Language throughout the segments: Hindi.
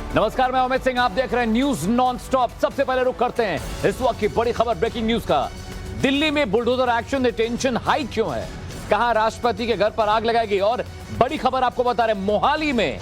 नमस्कार, मैं अमित सिंह, आप देख रहे हैं न्यूज नॉन स्टॉप। सबसे पहले रुक करते हैं इस वक्त की बड़ी खबर, ब्रेकिंग न्यूज का। दिल्ली में बुलडोजर एक्शन से टेंशन हाई क्यों है, कहां राष्ट्रपति के घर पर आग लगाएगी। और बड़ी खबर आपको बता रहे, मोहाली में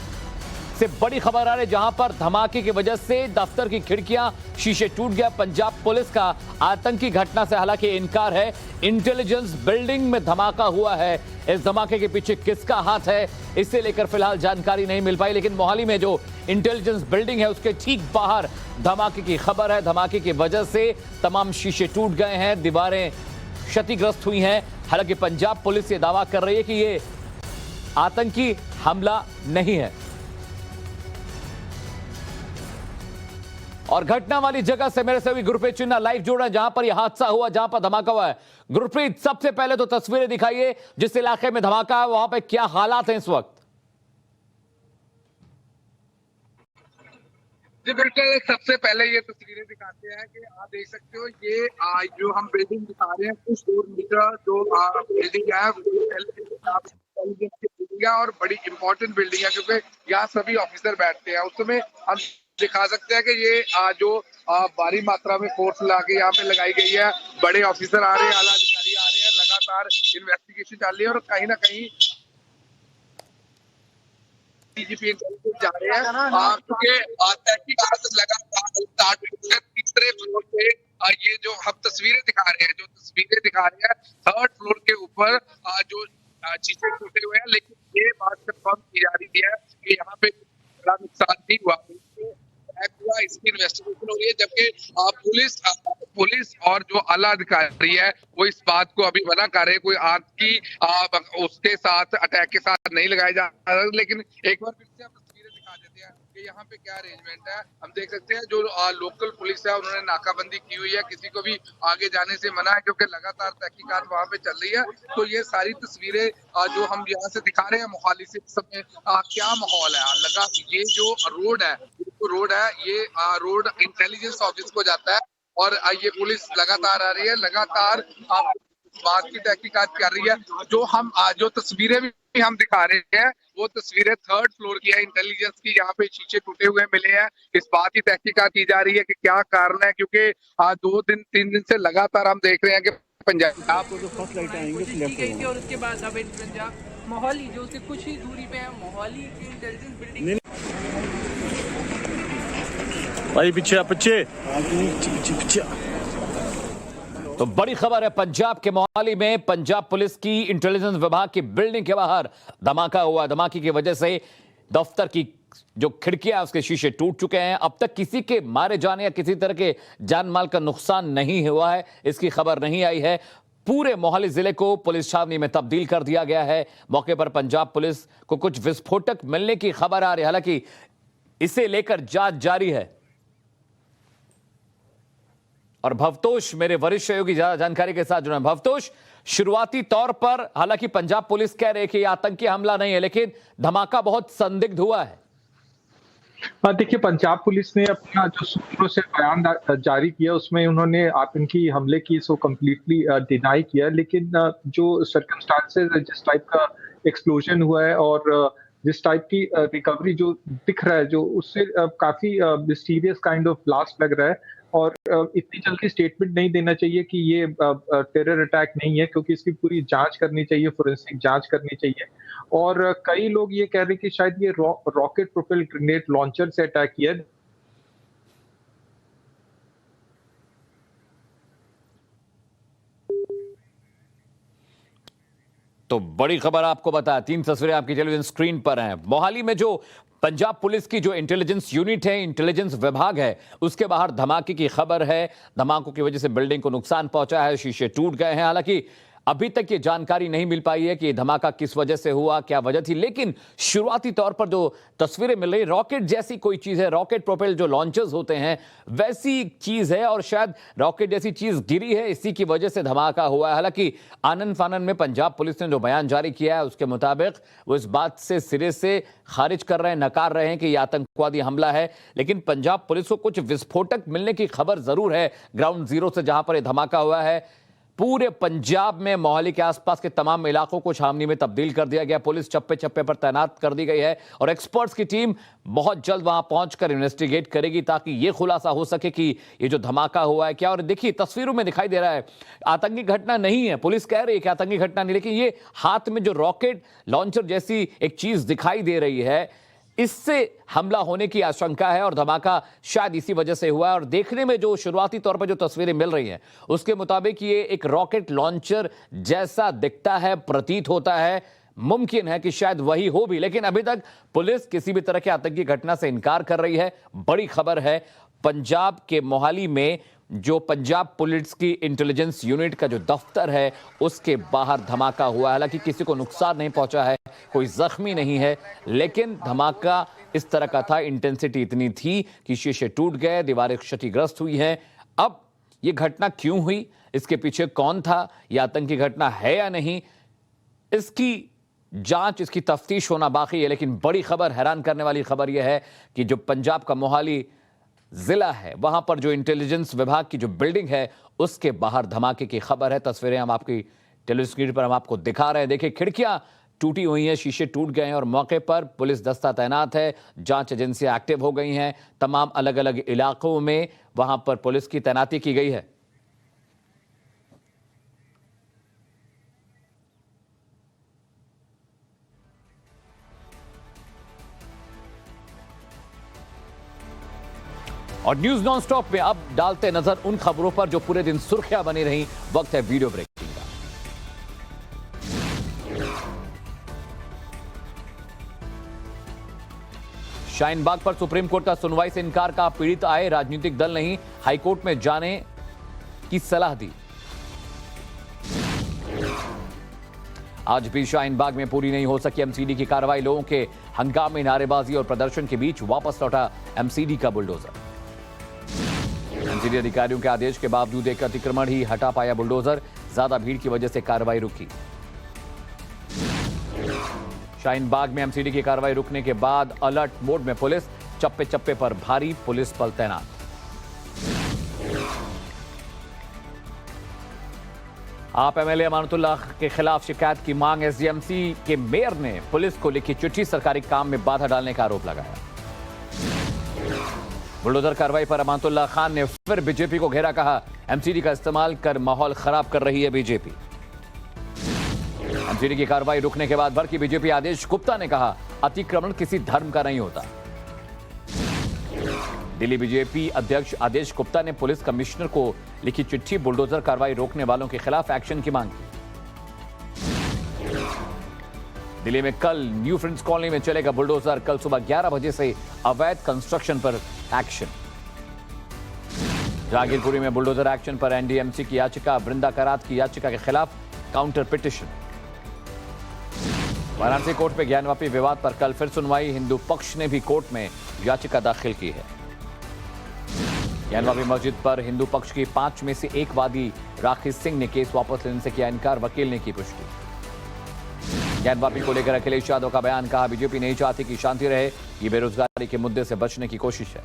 से बड़ी खबर आ रही, जहां पर धमाके की वजह से दफ्तर की खिड़कियां, शीशे टूट गया। पंजाब पुलिस का आतंकी घटना से हालांकि इनकार है। इंटेलिजेंस बिल्डिंग में धमाका हुआ है, इस धमाके के पीछे किसका हाथ है, इससे लेकर फिलहाल जानकारी नहीं मिल पाई। लेकिन मोहाली में जो इंटेलिजेंस बिल्डिंग है उसके ठीक बाहर धमाके की खबर है। धमाके की वजह से तमाम शीशे टूट गए हैं, दीवारें क्षतिग्रस्त हुई हैं। हालांकि पंजाब पुलिस ये दावा कर रही है कि ये आतंकी हमला नहीं है। और घटना वाली जगह से मेरे सभी गुरप्रीत चिन्ना लाइव जोड़ा है, जहां पर यह हादसा हुआ, जहां पर धमाका हुआ है। गुरप्रीत, सबसे पहले तो तस्वीरें दिखाइए, जिस इलाके में धमाका है वहां पे क्या हालात हैं इस वक्त। जी बिल्कुल, सबसे पहले ये तस्वीरें दिखाते हैं कि आप देख सकते हो, ये जो हम बिल्डिंग दिखा रहे हैं, कुछ 2 मीटर जो बिल्डिंग है बिल्डिंग है और बड़ी इंपॉर्टेंट बिल्डिंग है, क्योंकि यहाँ सभी ऑफिसर बैठते हैं। उस समय हम दिखा सकते हैं कि ये जो भारी मात्रा में फोर्स लाके यहाँ पे लगाई गई है, बड़े ऑफिसर आ रहे हैं, आला अधिकारी आ रहे हैं, लगातार इन्वेस्टिगेशन चल रही है और कहीं ना कहीं डीजीपी जा रहे हैं, क्योंकि तहकीकात लगातार स्टार्ट हुई है। तीसरे फ्लोर पे ये जो हम तस्वीरें दिखा रहे हैं, 3rd फ्लोर के ऊपर जो शीशे टूटे हुए हैं, लेकिन ये बात कंफर्म की जा रही है कि यहाँ पे बड़ा नुकसान नहीं हुआ, इसकी इन्वेस्टिगेशन हो रही है। जबकि पुलिस और जो आला अधिकारी है वो इस बात को अभी मना कर रहे हैं, कोई आग की उसके साथ अटैक के साथ नहीं लगाया जा रहा। लेकिन एक बार फिर से हम तस्वीरें दिखा देते हैं कि यहाँ पे क्या अरेंजमेंट है। हम देख सकते हैं जो लोकल पुलिस है उन्होंने नाकाबंदी की हुई है, किसी को भी आगे जाने से मना है, क्योंकि लगातार तहकीकात वहाँ पे चल रही है। तो ये सारी तस्वीरें जो हम यहाँ से दिखा रहे हैं मोहाली से, इस समय क्या माहौल है लगा। ये जो रोड है ये रोड इंटेलिजेंस ऑफिस को जाता है और ये पुलिस लगातार आ रही है, लगातार बात की तहकीकात कर रही है। जो तस्वीरें भी हम दिखा रहे हैं वो तस्वीरें 3rd फ्लोर की है इंटेलिजेंस की, यहाँ पे शीशे टूटे हुए मिले हैं। इस बात की तहकीकात की जा रही है कि क्या कारण है, क्योंकि 3 दिन से लगातार हम देख रहे हैं कि पंजाब को जो फर्स्ट लाइट आएंगे और उसके बाद अब पंजाब मोहाली जो उससे कुछ ही दूरी पे है, मोहाली की इंटेलिजेंस बिल्डिंग। भाई पीछे पीछे। तो बड़ी खबर है, पंजाब के मोहाली में पंजाब पुलिस की इंटेलिजेंस विभाग की बिल्डिंग के बाहर धमाका हुआ। धमाके की वजह से दफ्तर की जो खिड़कियां उसके शीशे टूट चुके हैं। अब तक किसी के मारे जाने या किसी तरह के जान माल का नुकसान नहीं हुआ है, इसकी खबर नहीं आई है। पूरे मोहाली जिले को पुलिस छावनी में तब्दील कर दिया गया है। मौके पर पंजाब पुलिस को कुछ विस्फोटक मिलने की खबर आ रही है, हालांकि इसे लेकर जांच जारी है। और भवतोष मेरे वरिष्ठ सहयोगी ज्यादा जानकारी के साथ जुड़े। भवतोष, शुरुआती तौर पर हालांकि पंजाब पुलिस कह रही है कि आतंकी हमला नहीं है, लेकिन धमाका बहुत संदिग्ध हुआ है। देखिए, पंजाब पुलिस ने अपना जो सूत्रों से बयान जारी किया उसमें उन्होंने आतंकी हमले की सो कम्प्लीटली डिनाई किया, लेकिन जो सर्कमस्टांसेस जिस टाइप का एक्सप्लोजन हुआ है और जिस टाइप की रिकवरी जो दिख रहा है, जो उससे काफी मिस्टीरियस काइंड ऑफ ब्लास्ट लग रहा है। और इतनी जल्दी स्टेटमेंट नहीं देना चाहिए कि ये टेरर अटैक नहीं है, क्योंकि इसकी पूरी जांच करनी चाहिए, फोरेंसिक जांच करनी चाहिए। और कई लोग ये कह रहे हैं कि शायद ये रॉकेट प्रोपेल ग्रेनेड लॉन्चर से अटैक किया। तो बड़ी खबर आपको बताया, 3 तस्वीरें आपकी टेलीविजन स्क्रीन पर हैं। मोहाली में जो पंजाब पुलिस की जो इंटेलिजेंस यूनिट है, इंटेलिजेंस विभाग है, उसके बाहर धमाके की खबर है। धमाकों की वजह से बिल्डिंग को नुकसान पहुंचा है, शीशे टूट गए हैं। हालांकि अभी तक ये जानकारी नहीं मिल पाई है कि धमाका किस वजह से हुआ, क्या वजह थी। लेकिन शुरुआती तौर पर जो तस्वीरें मिल रही, रॉकेट जैसी कोई चीज है, रॉकेट प्रोपेल जो लॉन्चर्स होते हैं वैसी चीज है, और शायद रॉकेट जैसी चीज गिरी है, इसी की वजह से धमाका हुआ है। हालांकि आनन फानन में पंजाब पुलिस ने जो बयान जारी किया है उसके मुताबिक वो इस बात से सिरे से खारिज कर रहे हैं, नकार रहे हैं कि यह आतंकवादी हमला है। लेकिन पंजाब पुलिस को कुछ विस्फोटक मिलने की खबर जरूर है ग्राउंड जीरो से, जहां पर यह धमाका हुआ है। पूरे पंजाब में मोहाली के आसपास के तमाम इलाकों को छावनी में तब्दील कर दिया गया। पुलिस चप्पे चप्पे पर तैनात कर दी गई है और एक्सपर्ट्स की टीम बहुत जल्द वहां पहुंचकर इन्वेस्टिगेट करेगी ताकि यह खुलासा हो सके कि ये जो धमाका हुआ है क्या। और देखिए तस्वीरों में दिखाई दे रहा है आतंकी घटना नहीं है, पुलिस कह रही है कि आतंकी घटना नहीं, लेकिन ये हाथ में जो रॉकेट लॉन्चर जैसी एक चीज दिखाई दे रही है, इससे हमला होने की आशंका है और धमाका शायद इसी वजह से हुआ है। और देखने में जो शुरुआती तौर पर जो तस्वीरें मिल रही हैं उसके मुताबिक ये एक रॉकेट लॉन्चर जैसा दिखता है, प्रतीत होता है। मुमकिन है कि शायद वही हो भी, लेकिन अभी तक पुलिस किसी भी तरह की आतंकी घटना से इनकार कर रही है। बड़ी खबर है, पंजाब के मोहाली में जो पंजाब पुलिस की इंटेलिजेंस यूनिट का जो दफ्तर है उसके बाहर धमाका हुआ है। हालांकि किसी को नुकसान नहीं पहुंचा है, कोई जख्मी नहीं है, लेकिन धमाका इस तरह का था, इंटेंसिटी इतनी थी कि शीशे टूट गए, दीवारें क्षतिग्रस्त हुई हैं। अब यह घटना क्यों हुई, इसके पीछे कौन था, यह आतंकी घटना है या नहीं, इसकी जांच, इसकी तफ्तीश होना बाकी है। लेकिन बड़ी खबर, हैरान करने वाली खबर यह है कि जो पंजाब का मोहाली जिला है वहां पर जो इंटेलिजेंस विभाग की जो बिल्डिंग है उसके बाहर धमाके की खबर है। तस्वीरें हम आपकी टेलीविजन स्क्रीन पर हम आपको दिखा रहे हैं। देखिए खिड़कियां टूटी हुई हैं, शीशे टूट गए हैं और मौके पर पुलिस दस्ता तैनात है, जांच एजेंसियां एक्टिव हो गई हैं, तमाम अलग अलग इलाकों में वहां पर पुलिस की तैनाती की गई है। और न्यूज नॉन स्टॉप में अब डालते नजर उन खबरों पर जो पूरे दिन सुर्खियां बनी रही। वक्त है वीडियो ब्रेकिंग का। शाहीन बाग पर सुप्रीम कोर्ट का सुनवाई से इनकार का, पीड़ित आए, राजनीतिक दल नहीं, हाईकोर्ट में जाने की सलाह दी। आज भी शाहीन बाग में पूरी नहीं हो सकी एमसीडी की कार्रवाई, लोगों के हंगामे, नारेबाजी और प्रदर्शन के बीच वापस लौटा एमसीडी का बुलडोजर। एमसीडी अधिकारियों के आदेश के बावजूद एक अतिक्रमण ही हटा पाया बुलडोजर, ज्यादा भीड़ की वजह से कार्रवाई रुकी। शाहीन बाग में एमसीडी की कार्रवाई रुकने के बाद अलर्ट मोड में पुलिस, चप्पे चप्पे पर भारी पुलिस बल तैनात। आप एमएलए अमानतुल्लाह के खिलाफ शिकायत की मांग, एसडीएमसी के मेयर ने पुलिस को लिखी चिट्ठी, सरकारी काम में बाधा डालने का आरोप लगाया। बुलडोजर कार्रवाई पर अमानतुल्लाह खान ने फिर बीजेपी को घेरा, कहा एमसीडी का इस्तेमाल कर माहौल खराब कर रही है बीजेपी। एमसीडी की कार्रवाई रुकने के बाद भड़की बीजेपी, आदेश गुप्ता ने कहा अतिक्रमण किसी धर्म का नहीं होता। दिल्ली बीजेपी अध्यक्ष आदेश गुप्ता ने पुलिस कमिश्नर को लिखी चिट्ठी, बुलडोजर कार्रवाई रोकने वालों के खिलाफ एक्शन की मांग की। दिल्ली में कल न्यू फ्रेंड्स कॉलोनी में चलेगा बुलडोजर, कल सुबह 11 बजे से अवैध कंस्ट्रक्शन पर एक्शन। जहांगीरपुरी में बुलडोजर एक्शन पर एनडीएमसी की याचिका, बृंदा करात की याचिका के खिलाफ काउंटर पिटिशन। वाराणसी कोर्ट में ज्ञानवापी विवाद पर कल फिर सुनवाई, हिंदू पक्ष ने भी कोर्ट में याचिका दाखिल की है। ज्ञानवापी मस्जिद पर हिंदू पक्ष की 5 में से एक वादी राखी सिंह ने केस वापस लेने से किया इनकार, वकील ने की पुष्टि। ज्ञानवापी को लेकर अखिलेश यादव का बयान, कहा बीजेपी नहीं चाहती कि शांति रहे, ये बेरोजगारी के मुद्दे से बचने की कोशिश है।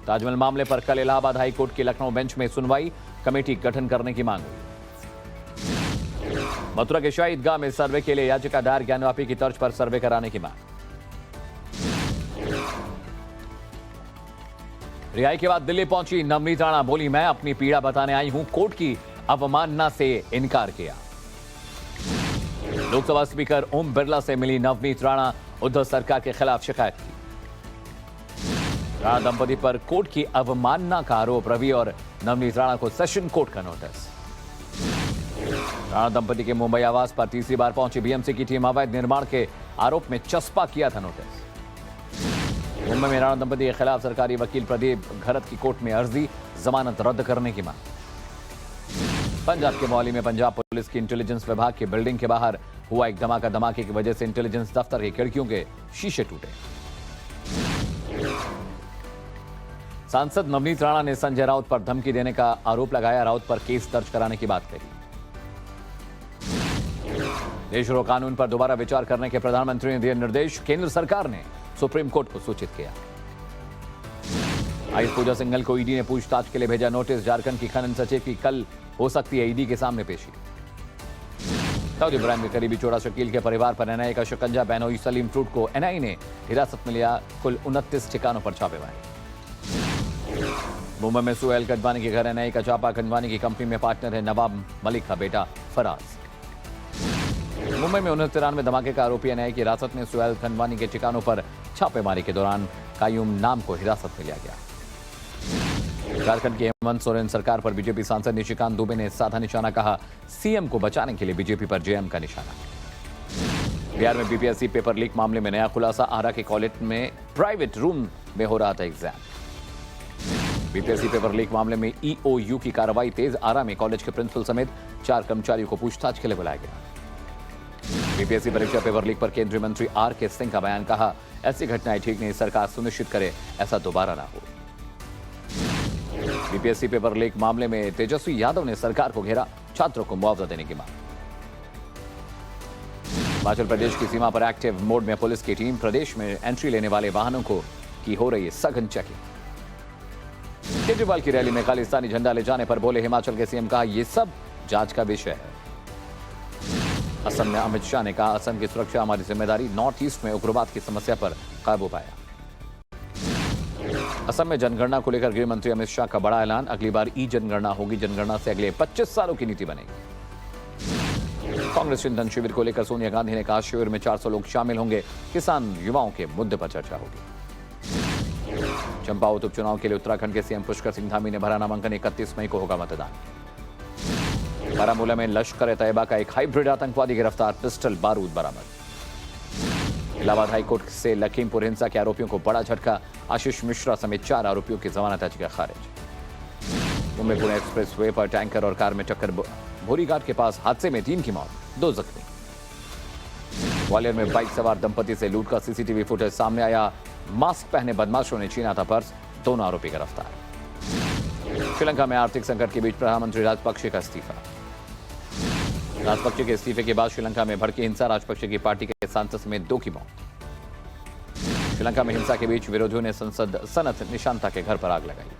ताजमहल मामले पर कल इलाहाबाद हाई कोर्ट की लखनऊ बेंच में सुनवाई, कमेटी गठन करने की मांग हुई। मथुरा के शाही ईदगाह में सर्वे के लिए याचिका दायर, ज्ञानवापी की तर्ज पर सर्वे कराने की मांग। रिहाई के बाद दिल्ली पहुंची नवनीत राणा, बोली मैं अपनी पीड़ा बताने आई हूं, कोर्ट की अवमानना से इनकार किया। लोकसभा स्पीकर ओम बिरला से मिली नवनीत राणा, उद्धव सरकार के खिलाफ शिकायत की। राणा दंपति पर कोर्ट की अवमानना का आरोप, रवि और नवनीत राणा को सेशन कोर्ट का नोटिस। राणा दंपति के मुंबई आवास पर तीसरी बार पहुंची बीएमसी की टीम, अवैध निर्माण के आरोप में चस्पा किया था नोटिस। मुंबई में राणा दंपति के खिलाफ सरकारी वकील प्रदीप घरत की कोर्ट में अर्जी, जमानत रद्द करने की मांग। पंजाब के मोहाली में पंजाब पुलिस की इंटेलिजेंस विभाग की बिल्डिंग के बाहर हुआ एक धमाका, धमाके की वजह से इंटेलिजेंस दफ्तर की खिड़कियों के शीशे टूटे। सांसद नवनीत राणा ने संजय राउत पर धमकी देने का आरोप लगाया, राउत पर केस दर्ज कराने की बात कही। देशद्रोह कानून पर दोबारा विचार करने के प्रधानमंत्री ने दिए निर्देश, केंद्र सरकार ने सुप्रीम कोर्ट को सूचित किया। आयुष पूजा सिंघल को ईडी ने पूछताछ के लिए भेजा नोटिस। झारखंड की खनन सचिव की कल हो सकती है ईडी के सामने पेशी। दाऊद इब्राहिम के करीबी चोरा शकील के परिवार पर एनआईए का शिकंजा। बहनोई सलीम फ्रूट को एनआईए ने हिरासत में लिया। कुल 29 ठिकानों पर छापे मारे। मुंबई में सुहेल खंडवानी के घर एनआईए का छापा। खंडवानी की कंपनी में पार्टनर है नवाब मलिक का बेटा फराज। मुंबई में 1993 धमाके का आरोपी एनआईए की हिरासत में। सुहेल खंडवानी के ठिकानों पर छापेमारी के दौरान कायूम नाम को हिरासत में लिया गया। झारखंड की हेमंत सोरेन सरकार पर बीजेपी सांसद निशिकांत दुबे ने साधा निशाना कहा। सीएम को बचाने के लिए बीजेपी पर जेएम का निशाना। बिहार में बीपीएससी पेपर लीक मामले में नया खुलासा। आरा के कॉलेज में प्राइवेट रूम में हो रहा था एग्जाम। बीपीएससी पेपर लीक मामले में ईओयू की कार्रवाई तेज। आरा में कॉलेज के प्रिंसिपल समेत 4 कर्मचारियों को पूछताछ के लिए बुलाया गया। बीपीएससी परीक्षा पेपर लीक पर केंद्रीय मंत्री आर.के. सिंह का बयान। कहा, ऐसी घटनाएं ठीक नहीं, सरकार सुनिश्चित करे ऐसा दोबारा ना हो। बीपीएससी पेपर लीक मामले में तेजस्वी यादव ने सरकार को घेरा। छात्रों को मुआवजा देने की मांग। हिमाचल प्रदेश की सीमा पर एक्टिव मोड में पुलिस की टीम। प्रदेश में एंट्री लेने वाले वाहनों को की हो रही है सघन चेकिंग। केजरीवाल की रैली में खालिस्तानी झंडा ले जाने पर बोले हिमाचल के सीएम। कहा, यह सब जांच का विषय है। असम में अमित शाह ने कहा, असम की सुरक्षा हमारी जिम्मेदारी। नॉर्थ ईस्ट में उग्रवाद की समस्या पर काबू पाया। असम में जनगणना को लेकर गृह मंत्री अमित शाह का बड़ा ऐलान। अगली बार ई जनगणना होगी। जनगणना से अगले 25 सालों की नीति बनेगी। कांग्रेस चिंतन शिविर को लेकर सोनिया गांधी ने कहा, शिविर में 400 लोग शामिल होंगे। किसान युवाओं के मुद्दे पर चर्चा होगी। चंपावत उपचुनाव के लिए उत्तराखंड के सीएम पुष्कर सिंह धामी ने भरा नामांकन। 31 मई को होगा मतदान। बारामूला में लश्कर-ए-तैयबा का एक हाइब्रिड आतंकवादी गिरफ्तार। पिस्टल बारूद बरामद। इलाहाबाद हाईकोर्ट से लखीमपुर हिंसा के आरोपियों को बड़ा झटका। आशीष मिश्रा समेत 4 आरोपियों की जमानत याचिका खारिज। मुंबई पुणे एक्सप्रेस वे पर टैंकर और कार में टक्कर। भोरीघाट के पास हादसे में 3 की मौत, 2 जख्मी। ग्वालियर में बाइक सवार दंपति से लूट का सीसीटीवी फुटेज सामने आया। मास्क पहने बदमाशों ने छीना था पर्स। दोनों आरोपी गिरफ्तार। श्रीलंका में आर्थिक संकट के बीच प्रधानमंत्री राजपक्षे का इस्तीफा। राजपक्षे के इस्तीफे के बाद श्रीलंका में भड़की हिंसा। राजपक्षे की पार्टी के सांसद समेत 2 की मौत। श्रीलंका में हिंसा के बीच विरोधियों ने संसद सनत निशांता के घर पर आग लगाई।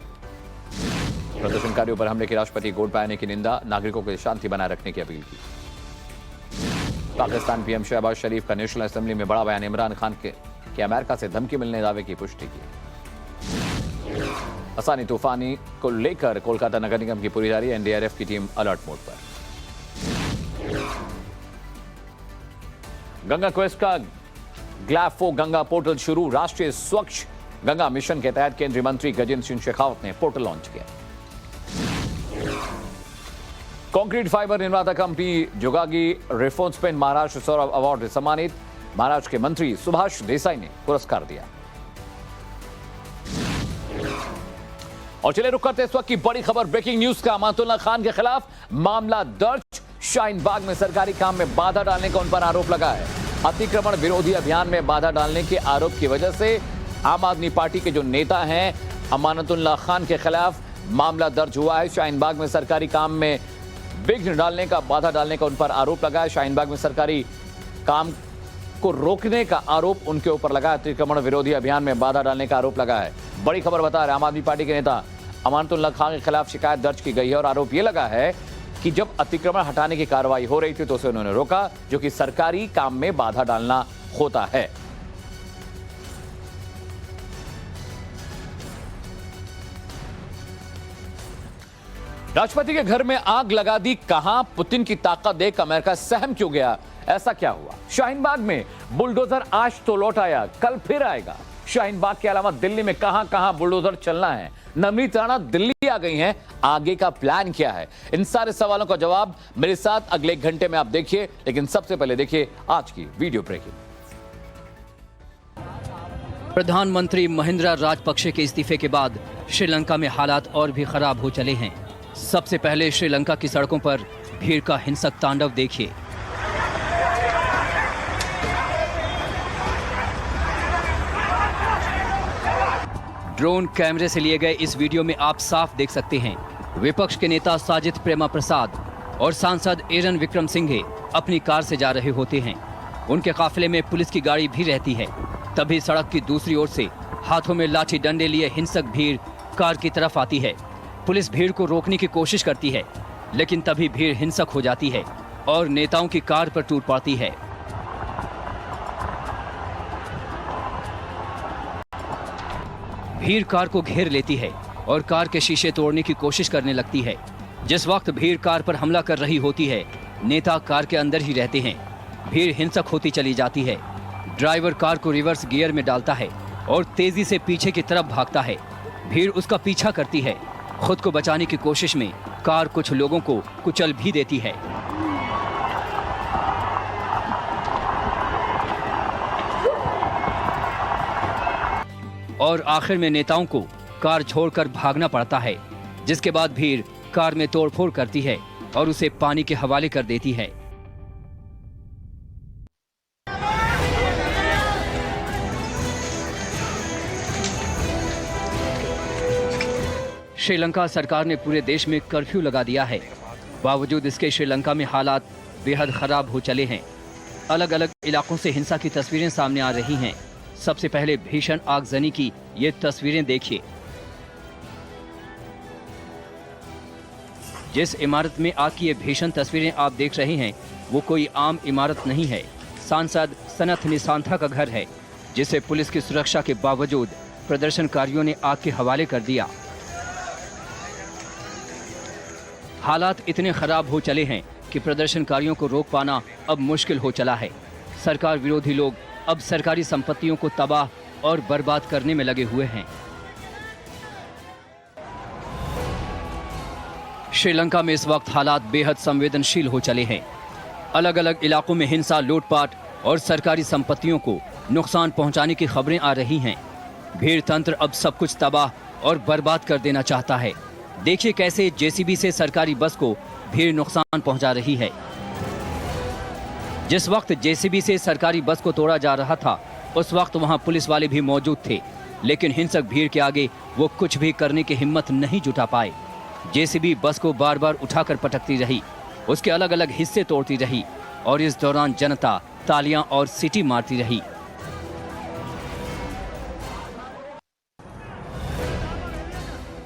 प्रदर्शनकारियों पर हमले की राष्ट्रपति गोडबाया की निंदा। नागरिकों को शांति बनाए रखने की अपील की। पाकिस्तान पीएम शहबाज शरीफ का नेशनल असेंबली में बड़ा बयान। इमरान खान के अमेरिका से धमकी मिलने दावे की पुष्टि की। आसानी तूफानी को लेकर कोलकाता नगर निगम की पूरी तैयारी। एनडीआरएफ की टीम अलर्ट मोड पर। गंगा क्वेस्ट का ग्लैफो गंगा पोर्टल शुरू। राष्ट्रीय स्वच्छ गंगा मिशन के तहत केंद्रीय मंत्री गजेंद्र सिंह शेखावत ने पोर्टल लॉन्च किया। कंक्रीट फाइबर निर्माता कंपनी जोगागी रिफोन्सपेन महाराष्ट्र सौरभ अवार्ड से सम्मानित। महाराष्ट्र के मंत्री सुभाष देसाई ने पुरस्कार दिया। और चले रुक करते इस वक्त की बड़ी खबर, ब्रेकिंग न्यूज का। अमानतुल्लाह खान के खिलाफ मामला दर्ज। शाहीन बाग में सरकारी काम में बाधा डालने का उन पर आरोप लगा है। अतिक्रमण विरोधी अभियान में बाधा डालने के आरोप की वजह से आम आदमी पार्टी के जो नेता हैं अमानतुल्लाह खान के खिलाफ मामला दर्ज हुआ है। शाहीन बाग में सरकारी काम में विघ्न डालने का, बाधा डालने का उन पर आरोप लगा है। शाहीन बाग में सरकारी काम को रोकने का आरोप उनके ऊपर लगा है। अतिक्रमण विरोधी अभियान में बाधा डालने का आरोप लगा है। बड़ी खबर बता रहे आम आदमी पार्टी के नेता अमानतुल्लाह खान के खिलाफ शिकायत दर्ज की गई है और आरोप यह लगा है कि जब अतिक्रमण हटाने की कार्रवाई हो रही थी तो उसे उन्होंने रोका, जो कि सरकारी काम में बाधा डालना होता है। राष्ट्रपति के घर में आग लगा दी। कहां पुतिन की ताकत देख अमेरिका सहम क्यों गया? ऐसा क्या हुआ? शाहीन बाग में बुलडोजर आज तो लौट आया, कल फिर आएगा। शाहीन बाग के अलावा दिल्ली में कहां कहां बुलडोजर चलना है? नवनीत राणा दिल्ली आ गई हैं, आगे का प्लान क्या है? इन सारे सवालों का जवाब मेरे साथ अगले 1 घंटे में आप देखिए, लेकिन सबसे पहले देखिए आज की वीडियो ब्रेकिंग। प्रधानमंत्री महिंद्रा राजपक्षे के इस्तीफे के बाद श्रीलंका में हालात और भी खराब हो चले हैं। सबसे पहले श्रीलंका की सड़कों पर भीड़ का हिंसक तांडव देखिए। ड्रोन कैमरे से लिए गए इस वीडियो में आप साफ देख सकते हैं विपक्ष के नेता साजिद प्रेमा प्रसाद और सांसद एरन विक्रम सिंघे अपनी कार से जा रहे होते हैं। उनके काफिले में पुलिस की गाड़ी भी रहती है। तभी सड़क की दूसरी ओर से हाथों में लाठी डंडे लिए हिंसक भीड़ कार की तरफ आती है। पुलिस भीड़ को रोकने की कोशिश करती है, लेकिन तभी भीड़ हिंसक हो जाती है और नेताओं की कार पर टूट पड़ती है। भीड़ कार को घेर लेती है और कार के शीशे तोड़ने की कोशिश करने लगती है। जिस वक्त भीड़ कार पर हमला कर रही होती है, नेता कार के अंदर ही रहते हैं। भीड़ हिंसक होती चली जाती है। ड्राइवर कार को रिवर्स गियर में डालता है और तेजी से पीछे की तरफ भागता है। भीड़ उसका पीछा करती है। खुद को बचाने की कोशिश में कार कुछ लोगों को कुचल भी देती है। और आखिर में नेताओं को कार छोड़कर भागना पड़ता है, जिसके बाद भीड़ कार में तोड़फोड़ करती है और उसे पानी के हवाले कर देती है। श्रीलंका सरकार ने पूरे देश में कर्फ्यू लगा दिया है। बावजूद इसके श्रीलंका में हालात बेहद खराब हो चले हैं। अलग अलग इलाकों से हिंसा की तस्वीरें सामने आ रही हैं। सबसे पहले भीषण आगजनी की ये तस्वीरें देखिए। जिस इमारत में आग की ये भीषण तस्वीरें आप देख रहे हैं, वो कोई आम इमारत नहीं है। सांसद सनथ निसांथा का घर है, जिसे पुलिस की सुरक्षा के बावजूद प्रदर्शनकारियों ने आग के हवाले कर दिया। हालात इतने खराब हो चले हैं कि प्रदर्शनकारियों को रोक पाना अब मुश्किल हो चला है। सरकार विरोधी लोग अब सरकारी संपत्तियों को तबाह और बर्बाद करने में लगे हुए हैं। श्रीलंका में इस वक्त हालात बेहद संवेदनशील हो चले हैं। अलग अलग इलाकों में हिंसा, लूटपाट और सरकारी संपत्तियों को नुकसान पहुंचाने की खबरें आ रही हैं। भीड़ तंत्र अब सब कुछ तबाह और बर्बाद कर देना चाहता है। देखिए कैसे जेसीबी से सरकारी बस को भीड़ नुकसान पहुंचा रही है। जिस वक्त जेसीबी से सरकारी बस को तोड़ा जा रहा था, उस वक्त वहां पुलिस वाले भी मौजूद थे, लेकिन हिंसक भीड़ के आगे वो कुछ भी करने की हिम्मत नहीं जुटा पाए। जेसीबी बस को बार बार उठाकर पटकती रही, उसके अलग अलग हिस्से तोड़ती रही और इस दौरान जनता तालियां और सीटी मारती रही।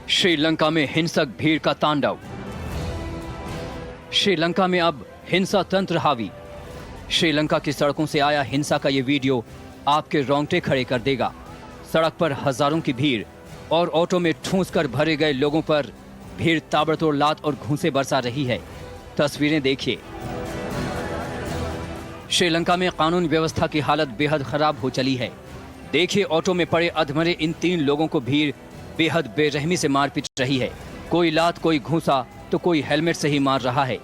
श्रीलंका में हिंसक भीड़ का तांडव। श्रीलंका में अब हिंसा तंत्र हावी। श्रीलंका की सड़कों से आया हिंसा का ये वीडियो आपके रोंगटे खड़े कर देगा। सड़क पर हजारों की भीड़ और ऑटो में ठूंस कर भरे गए लोगों पर भीड़ ताबड़तोड़ लात और घूंसे बरसा रही है। तस्वीरें देखिए। श्रीलंका में कानून व्यवस्था की हालत बेहद खराब हो चली है। देखिए ऑटो में पड़े अधमरे इन 3 लोगों को भीड़ बेहद बेरहमी से मार पीट रही है। कोई लात, कोई घूंसा तो कोई हेलमेट से ही मार रहा है।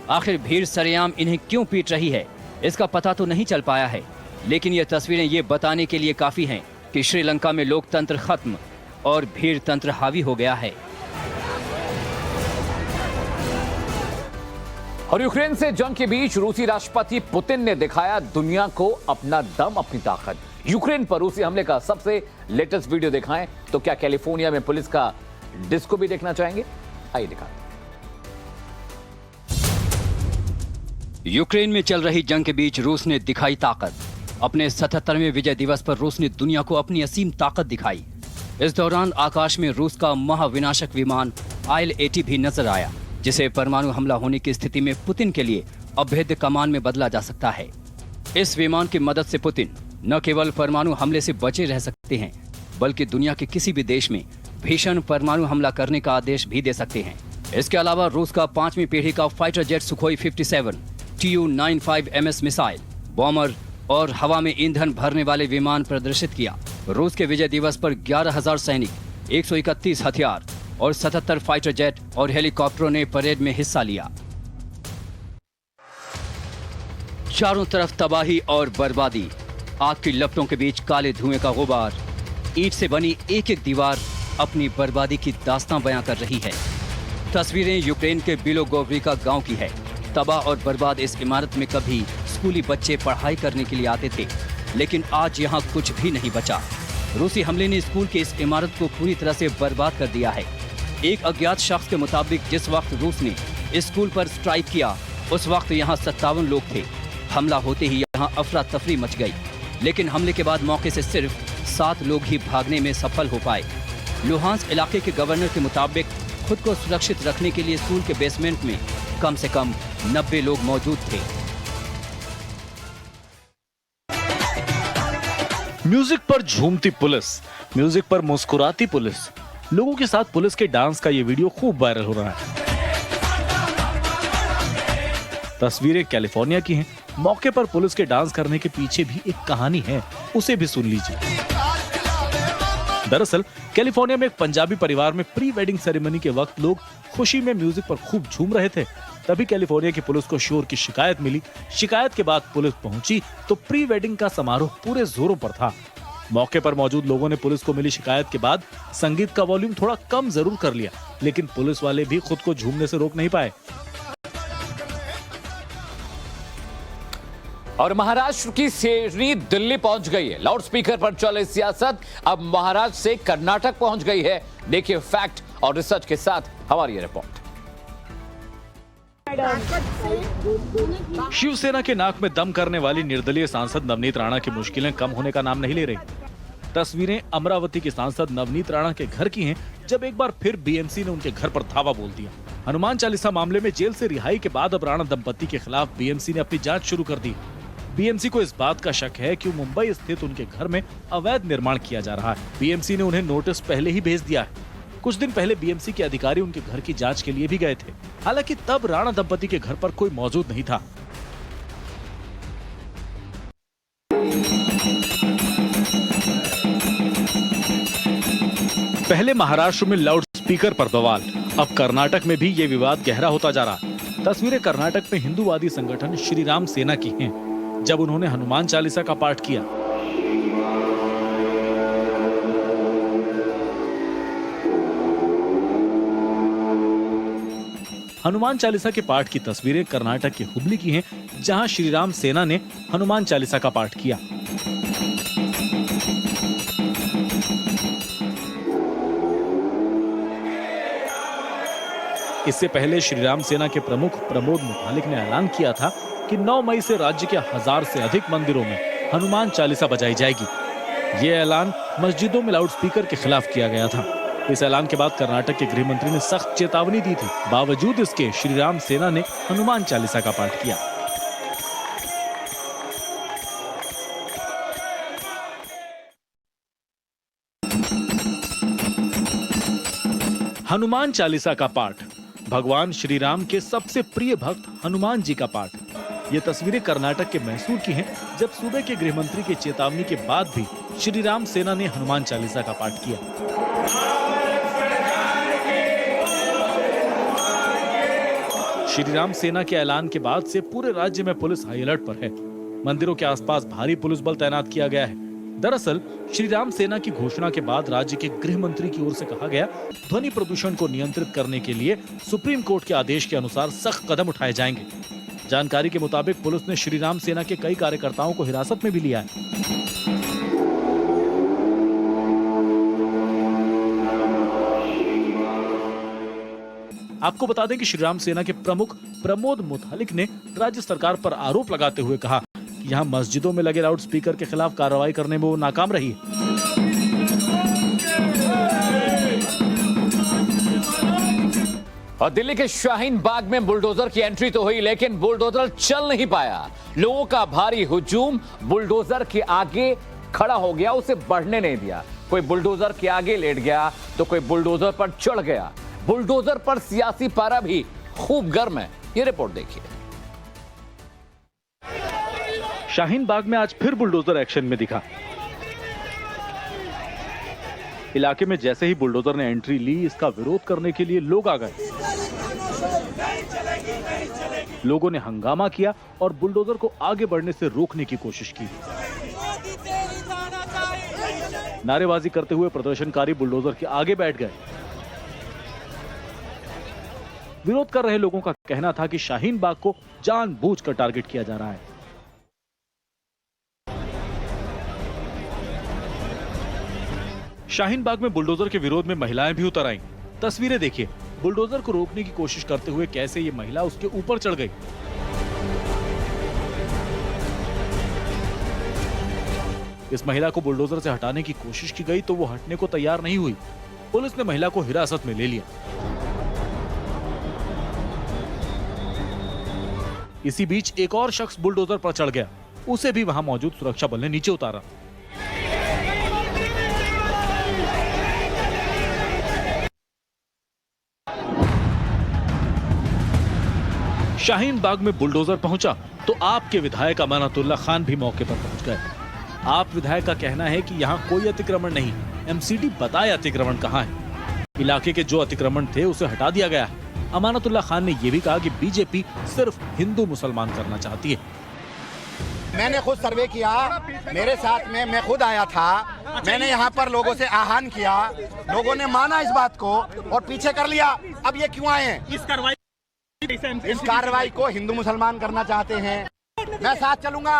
आखिर भीड़ सरेआम इन्हें क्यों पीट रही है, इसका पता तो नहीं चल पाया है, लेकिन ये तस्वीरें ये बताने के लिए काफी हैं कि श्रीलंका में लोकतंत्र खत्म और भीड़ तंत्र हावी हो गया है। और यूक्रेन से जंग के बीच रूसी राष्ट्रपति पुतिन ने दिखाया दुनिया को अपना दम, अपनी ताकत। यूक्रेन पर रूसी हमले का सबसे लेटेस्ट वीडियो दिखाएं तो क्या कैलिफोर्निया में पुलिस का डिस्को भी देखना चाहेंगे? आइए दिखाएं। यूक्रेन में चल रही जंग के बीच रूस ने दिखाई ताकत। अपने 77वें विजय दिवस पर रूस ने दुनिया को अपनी असीम ताकत दिखाई। इस दौरान आकाश में रूस का महाविनाशक विमान IL-80 भी नजर आया, जिसे परमाणु हमला होने की स्थिति में पुतिन के लिए अभेद्य कमान में बदला जा सकता है। इस विमान की मदद से पुतिन न केवल परमाणु हमले से बचे रह सकते हैं, बल्कि दुनिया के किसी भी देश में भीषण परमाणु हमला करने का आदेश भी दे सकते हैं। इसके अलावा रूस का 5वीं पीढ़ी का fighter jet Sukhoi 57, Tu-95MS missile, Baumer और हवा में ईंधन भरने वाले विमान प्रदर्शित किया। रूस के विजय दिवस पर 11,000 सैनिक, 131 हथियार और 77 फाइटर जेट और हेलीकॉप्टरों ने परेड में हिस्सा लिया। चारों तरफ तबाही और बर्बादी। आग की लपटों के बीच काले धुएं का गुबार। ईंट से बनी एक एक दीवार अपनी बर्बादी की दास्तां बयां कर रही है। तस्वीरें यूक्रेन के बिलोगोव्रिका गांव की है। तबाह और बर्बाद इस इमारत में कभी स्कूली बच्चे पढ़ाई करने के लिए आते थे, लेकिन आज यहाँ कुछ भी नहीं बचा। रूसी हमले ने स्कूल की इस इमारत को पूरी तरह से बर्बाद कर दिया है। एक अज्ञात शख्स के मुताबिक जिस वक्त रूस ने इस स्कूल पर स्ट्राइक किया, उस वक्त यहाँ 57 लोग थे। हमला होते ही यहाँ अफरा तफरी मच गई, लेकिन हमले के बाद मौके से सिर्फ 7 लोग ही भागने में सफल हो पाए। लुहांस्क इलाके के गवर्नर के मुताबिक खुद को सुरक्षित रखने के लिए स्कूल के बेसमेंट में कम से कम 90 लोग मौजूद थे। म्यूजिक पर झूमती पुलिस, म्यूजिक पर मुस्कुराती पुलिस, लोगों के साथ पुलिस के डांस का ये वीडियो खूब वायरल हो रहा है। तस्वीरें कैलिफोर्निया की हैं। मौके पर पुलिस के डांस करने के पीछे भी एक कहानी है, उसे भी सुन लीजिए। दरअसल कैलिफोर्निया में एक पंजाबी परिवार में प्री वेडिंग सेरेमनी के वक्त लोग खुशी में म्यूजिक पर खूब झूम रहे थे। तभी कैलिफोर्निया की पुलिस को शोर की शिकायत मिली। शिकायत के बाद पुलिस पहुंची तो प्री वेडिंग का समारोह पूरे जोरों पर था। मौके पर मौजूद लोगों ने पुलिस को मिली शिकायत के बाद संगीत का वॉल्यूम थोड़ा कम जरूर कर लिया, लेकिन पुलिस वाले भी खुद को झूमने से रोक नहीं पाए। और महाराष्ट्र की शेरनी दिल्ली पहुंच गई है। लाउडस्पीकर पर चले सियासत अब महाराष्ट्र से कर्नाटक पहुंच गई है। देखिए फैक्ट और रिसर्च के साथ हमारी रिपोर्ट। शिवसेना के नाक में दम करने वाली निर्दलीय सांसद नवनीत राणा की मुश्किलें कम होने का नाम नहीं ले रही। तस्वीरें अमरावती के सांसद नवनीत राणा के घर की हैं, जब एक बार फिर बीएमसी ने उनके घर पर धावा बोल दिया। हनुमान चालीसा मामले में जेल से रिहाई के बाद अब राणा दंपति के खिलाफ बीएमसी ने अपनी जांच शुरू कर दी। बीएमसी को इस बात का शक है कि मुंबई स्थित उनके घर में अवैध निर्माण किया जा रहा है। बीएमसी ने उन्हें नोटिस पहले ही भेज दिया है। कुछ दिन पहले बीएमसी के अधिकारी उनके घर की जांच के लिए भी गए थे। हालांकि तब राणा दंपति के घर पर कोई मौजूद नहीं था। पहले महाराष्ट्र में लाउड स्पीकर पर बवाल, अब कर्नाटक में भी ये विवाद गहरा होता जा रहा। तस्वीरें कर्नाटक में हिंदूवादी संगठन श्री राम सेना की हैं, जब उन्होंने हनुमान चालीसा का पाठ किया। हनुमान चालीसा के पाठ की तस्वीरें कर्नाटक के हुबली की हैं, जहां श्री राम सेना ने हनुमान चालीसा का पाठ किया। इससे पहले श्री राम सेना के प्रमुख प्रमोद मुतालिक ने ऐलान किया था कि 9 मई से राज्य के 1000 से अधिक मंदिरों में हनुमान चालीसा बजाई जाएगी। ये ऐलान मस्जिदों में लाउडस्पीकर के खिलाफ किया गया था। इस ऐलान के बाद कर्नाटक के गृह मंत्री ने सख्त चेतावनी दी थी। बावजूद इसके श्री राम सेना ने हनुमान चालीसा का पाठ किया। हनुमान चालीसा का पाठ, भगवान श्री राम के सबसे प्रिय भक्त हनुमान जी का पाठ। ये तस्वीरें कर्नाटक के मैसूर की हैं, जब सूबे के गृह मंत्री की चेतावनी के बाद भी श्री राम सेना ने हनुमान चालीसा का पाठ किया। श्री राम सेना के ऐलान के बाद से पूरे राज्य में पुलिस हाई अलर्ट पर है। मंदिरों के आसपास भारी पुलिस बल तैनात किया गया है। दरअसल श्री राम सेना की घोषणा के बाद राज्य के गृह मंत्री की ओर से कहा गया, ध्वनि प्रदूषण को नियंत्रित करने के लिए सुप्रीम कोर्ट के आदेश के अनुसार सख्त कदम उठाए जाएंगे। जानकारी के मुताबिक पुलिस ने श्री राम सेना के कई कार्यकर्ताओं को हिरासत में भी लिया है। आपको बता दें कि श्री राम सेना के प्रमुख प्रमोद मुतालिक ने राज्य सरकार पर आरोप लगाते हुए कहा कि यहाँ मस्जिदों में लगे लाउड स्पीकर के खिलाफ कार्रवाई करने में वो नाकाम रही है। और दिल्ली के शाहीन बाग में बुलडोजर की एंट्री तो हुई, लेकिन बुलडोजर चल नहीं पाया। लोगों का भारी हुजूम बुलडोजर के आगे खड़ा हो गया, उसे बढ़ने नहीं दिया। कोई बुलडोजर के आगे लेट गया तो कोई बुलडोजर पर चढ़ गया। बुलडोजर पर सियासी पारा भी खूब गर्म है। ये रिपोर्ट देखिए। शाहीन बाग में आज फिर बुलडोजर एक्शन में दिखा। इलाके में जैसे ही बुलडोजर ने एंट्री ली, इसका विरोध करने के लिए लोग आ गए। लोगों ने हंगामा किया और बुलडोजर को आगे बढ़ने से रोकने की कोशिश की। नारेबाजी करते हुए प्रदर्शनकारी बुलडोजर के आगे बैठ गए। विरोध कर रहे लोगों का कहना था कि शाहीन बाग को जानबूझकर टारगेट किया जा रहा है। शाहीन बाग में बुलडोजर के विरोध में महिलाएं भी उतर आईं। तस्वीरें देखिए, बुलडोजर को रोकने की कोशिश करते हुए कैसे ये महिला उसके ऊपर चढ़ गई। इस महिला को बुलडोजर से हटाने की कोशिश की गई तो वो हटने को तैयार नहीं हुई। पुलिस ने महिला को हिरासत में ले लिया। इसी बीच एक और शख्स बुलडोजर पर चढ़ गया, उसे भी वहां मौजूद सुरक्षा बल ने नीचे उतारा। शाहीन बाग में बुलडोजर पहुंचा तो आप के विधायक अमानतुल्लाह खान भी मौके पर पहुंच गए। आप विधायक का कहना है कि यहाँ कोई अतिक्रमण नहीं, एमसीडी बताए अतिक्रमण कहाँ है। इलाके के जो अतिक्रमण थे उसे हटा दिया गया है। अमानतुल्लाह खान ने यह भी कहा कि बीजेपी सिर्फ हिंदू मुसलमान करना चाहती है। मैंने खुद सर्वे किया, मेरे साथ में मैं खुद आया था, मैंने यहाँ पर लोगों से आह्वान किया, लोगों ने माना इस बात को और पीछे कर लिया। अब ये क्यों आए हैं? इस कार्रवाई को हिंदू मुसलमान करना चाहते हैं। मैं साथ चलूंगा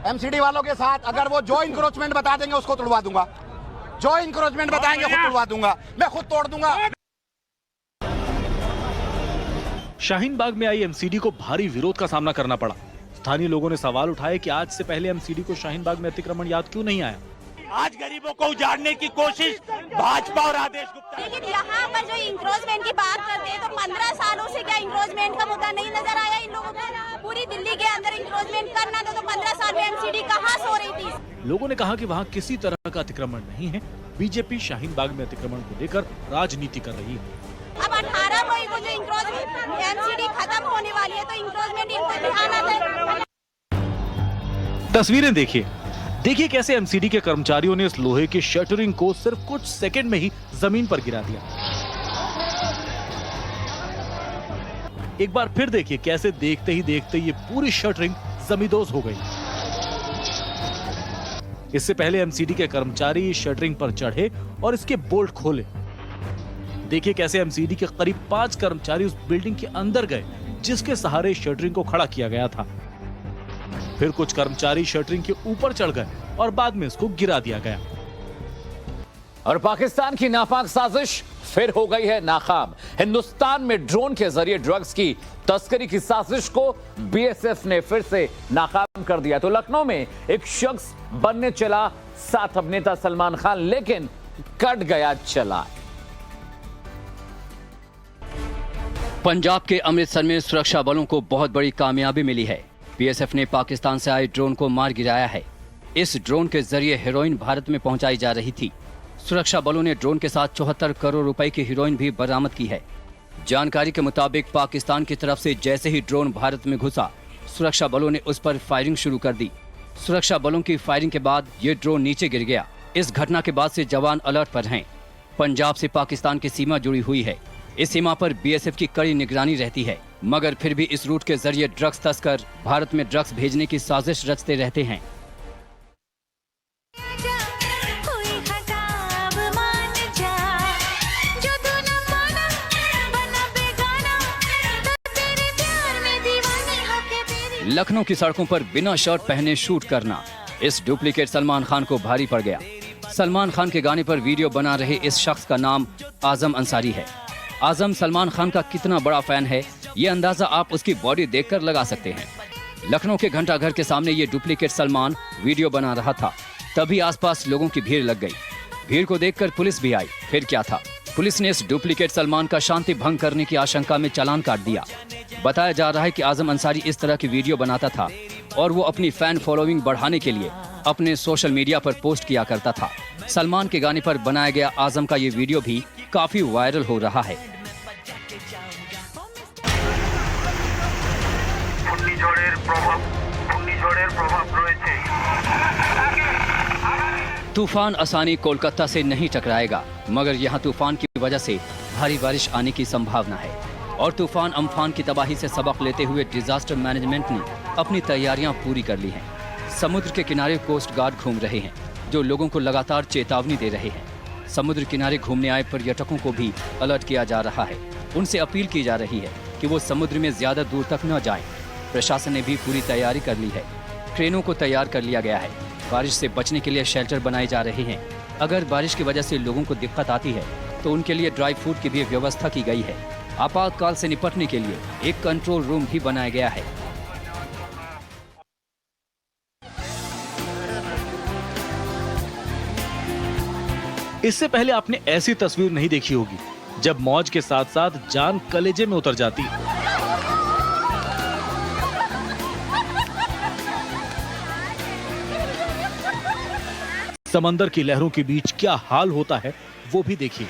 एमसीडी वालों के साथ। अगर वो जो इंक्रोचमेंट बता देंगे उसको तोड़वा दूंगा, जो इंक्रोचमेंट बताएंगे खुद तोड़वा दूंगा, मैं खुद तोड़ दूंगा। शाहीन बाग में आई एमसीडी को भारी विरोध का सामना करना पड़ा। स्थानीय लोगों ने सवाल उठाए कि आज से पहले एमसीडी को शाहीन बाग में अतिक्रमण याद क्यों नहीं आया। आज गरीबों को उजाड़ने की कोशिश भाजपा और आदेश गुप्ता। लेकिन यहाँ पर जो इंक्रोचमेंट की बात करते हैं तो 15 सालों से क्या इंक्रोचमेंट का मुद्दा नहीं नजर आया इन लोगों को? पूरी दिल्ली के अंदर इंक्रोचमेंट करना था तो 15 साल में एमसीडी कहाँ सो रही थी? लोगों ने कहा कि वहाँ किसी तरह का अतिक्रमण नहीं है। बीजेपी शाहीन बाग में अतिक्रमण को लेकर राजनीति कर रही है। अब 18 मई को जो इंक्रोचमेंट एमसीडी खत्म होने वाली है तो इंक्रोचमेंट इनको दिखाना था। तस्वीरें देखिए कैसे एमसीडी के कर्मचारियों ने इस लोहे की शटरिंग को सिर्फ कुछ सेकंड में ही जमीन पर गिरा दिया। एक बार फिर देखिए कैसे देखते ही देखते ये पूरी शटरिंग जमींदोज हो गई। इससे पहले एमसीडी के कर्मचारी शटरिंग पर चढ़े और इसके बोल्ट खोले। देखिए कैसे एमसीडी के करीब 5 कर्मचारी उस बिल्डिंग के अंदर गए जिसके सहारे शटरिंग को खड़ा किया गया था। फिर कुछ कर्मचारी शटरिंग के ऊपर चढ़ गए और बाद में इसको गिरा दिया गया। और पाकिस्तान की नापाक साजिश फिर हो गई है नाकाम। हिंदुस्तान में ड्रोन के जरिए ड्रग्स की तस्करी की साजिश को बीएसएफ ने फिर से नाकाम कर दिया। तो लखनऊ में एक शख्स बनने चला साथ अभिनेता सलमान खान, लेकिन कट गया चला। पंजाब के अमृतसर में सुरक्षा बलों को बहुत बड़ी कामयाबी मिली है। बीएसएफ ने पाकिस्तान से आए ड्रोन को मार गिराया है। इस ड्रोन के जरिए हेरोइन भारत में पहुंचाई जा रही थी। सुरक्षा बलों ने ड्रोन के साथ 74 करोड़ रुपए की हेरोइन भी बरामद की है। जानकारी के मुताबिक पाकिस्तान की तरफ से जैसे ही ड्रोन भारत में घुसा, सुरक्षा बलों ने उस पर फायरिंग शुरू कर दी। सुरक्षा बलों की फायरिंग के बाद ये ड्रोन नीचे गिर गया। इस घटना के बाद से जवान अलर्ट पर हैं। पंजाब से पाकिस्तान की सीमा जुड़ी हुई है। इस सीमा पर बीएसएफ की कड़ी निगरानी रहती है, मगर फिर भी इस रूट के जरिए ड्रग्स तस्कर भारत में ड्रग्स भेजने की साजिश रचते रहते हैं। लखनऊ की सड़कों पर बिना शर्ट पहने शूट करना इस डुप्लीकेट सलमान खान को भारी पड़ गया। सलमान खान के गाने पर वीडियो बना रहे इस शख्स का नाम आजम अंसारी है। आजम सलमान खान का कितना बड़ा फैन है, ये अंदाजा आप उसकी बॉडी देखकर लगा सकते हैं। लखनऊ के घंटाघर के सामने ये डुप्लीकेट सलमान वीडियो बना रहा था, तभी आसपास लोगों की भीड़ लग गई। भीड़ को देखकर पुलिस भी आई। फिर क्या था, पुलिस ने इस डुप्लीकेट सलमान का शांति भंग करने की आशंका में चालान काट दिया। बताया जा रहा है कि आजम अंसारी इस तरह की वीडियो बनाता था और वो अपनी फैन फॉलोइंग बढ़ाने के लिए अपने सोशल मीडिया पर पोस्ट किया करता था। सलमान के गाने पर बनाया गया आजम का ये वीडियो भी काफी वायरल हो रहा है। तूफान आसानी कोलकाता से नहीं टकराएगा, मगर यहाँ तूफान की वजह से भारी बारिश आने की संभावना है। और तूफान अम्फान की तबाही से सबक लेते हुए डिजास्टर मैनेजमेंट ने अपनी तैयारियां पूरी कर ली हैं। समुद्र के किनारे कोस्ट गार्ड घूम रहे हैं, जो लोगों को लगातार चेतावनी दे रहे हैं। समुद्र किनारे घूमने आए पर्यटकों को भी अलर्ट किया जा रहा है। उनसे अपील की जा रही है कि वो समुद्र में ज्यादा दूर तक न जाएं। प्रशासन ने भी पूरी तैयारी कर ली है। ट्रेनों को तैयार कर लिया गया है। बारिश से बचने के लिए शेल्टर बनाए जा रहे हैं। अगर बारिश की वजह से लोगों को दिक्कत आती है तो उनके लिए ड्राई फूड की भी व्यवस्था की गई है। आपातकाल से निपटने के लिए एक कंट्रोल रूम भी बनाया गया है। इससे पहले आपने ऐसी तस्वीर नहीं देखी होगी जब मौज के साथ साथ जान कलेजे में उतर जाती है। समंदर की लहरों के बीच क्या हाल होता है वो भी देखिए।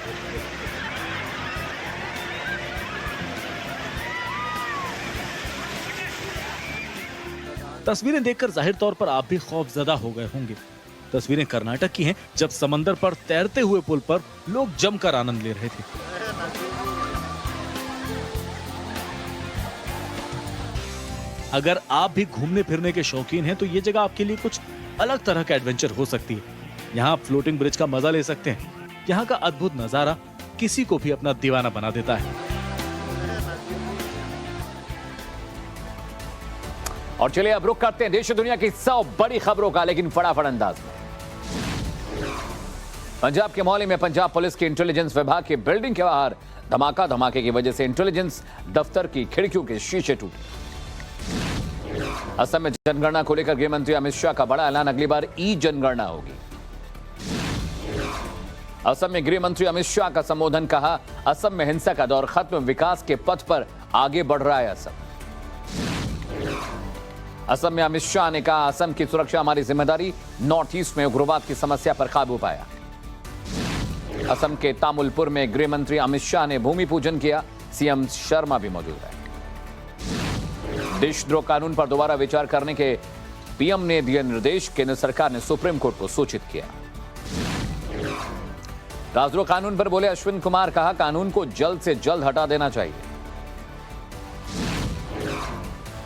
तस्वीरें देखकर जाहिर तौर पर आप भी खौफजदा हो गए होंगे। तस्वीरें कर्नाटक की हैं, जब समंदर पर तैरते हुए पुल पर लोग जमकर आनंद ले रहे थे। अगर आप भी घूमने फिरने के शौकीन हैं तो ये जगह आपके लिए कुछ अलग तरह का एडवेंचर हो सकती है। यहाँ आप फ्लोटिंग ब्रिज का मजा ले सकते हैं। यहाँ का अद्भुत नजारा किसी को भी अपना दीवाना बना देता है। और चलिए अब रुक करते हैं देश और दुनिया की 100 बड़ी खबरों का, लेकिन फटाफट अंदाज में। पंजाब के मोहाली में पंजाब पुलिस की इंटेलिजेंस विभाग की बिल्डिंग के बाहर धमाके की वजह से इंटेलिजेंस दफ्तर की खिड़कियों के शीशे टूटे। असम में जनगणना को लेकर गृह मंत्री अमित शाह का बड़ा ऐलान, अगली बार ई जनगणना होगी। असम में गृह मंत्री अमित शाह का संबोधन, कहा असम में हिंसा का दौर खत्म, विकास के पथ पर आगे बढ़ रहा है असम। असम में अमित शाह ने कहा असम की सुरक्षा हमारी जिम्मेदारी, नॉर्थ ईस्ट में उग्रवाद की समस्या पर काबू पाया। असम के तामुलपुर में गृह मंत्री अमित शाह ने भूमि पूजन किया, सीएम शर्मा भी मौजूद रहे। देशद्रोह कानून पर दोबारा विचार करने के पीएम ने दिए निर्देश, केंद्र सरकार ने सुप्रीम कोर्ट को सूचित किया। राजद्रोह कानून पर बोले अश्विन कुमार, कहा कानून को जल्द से जल्द हटा देना चाहिए।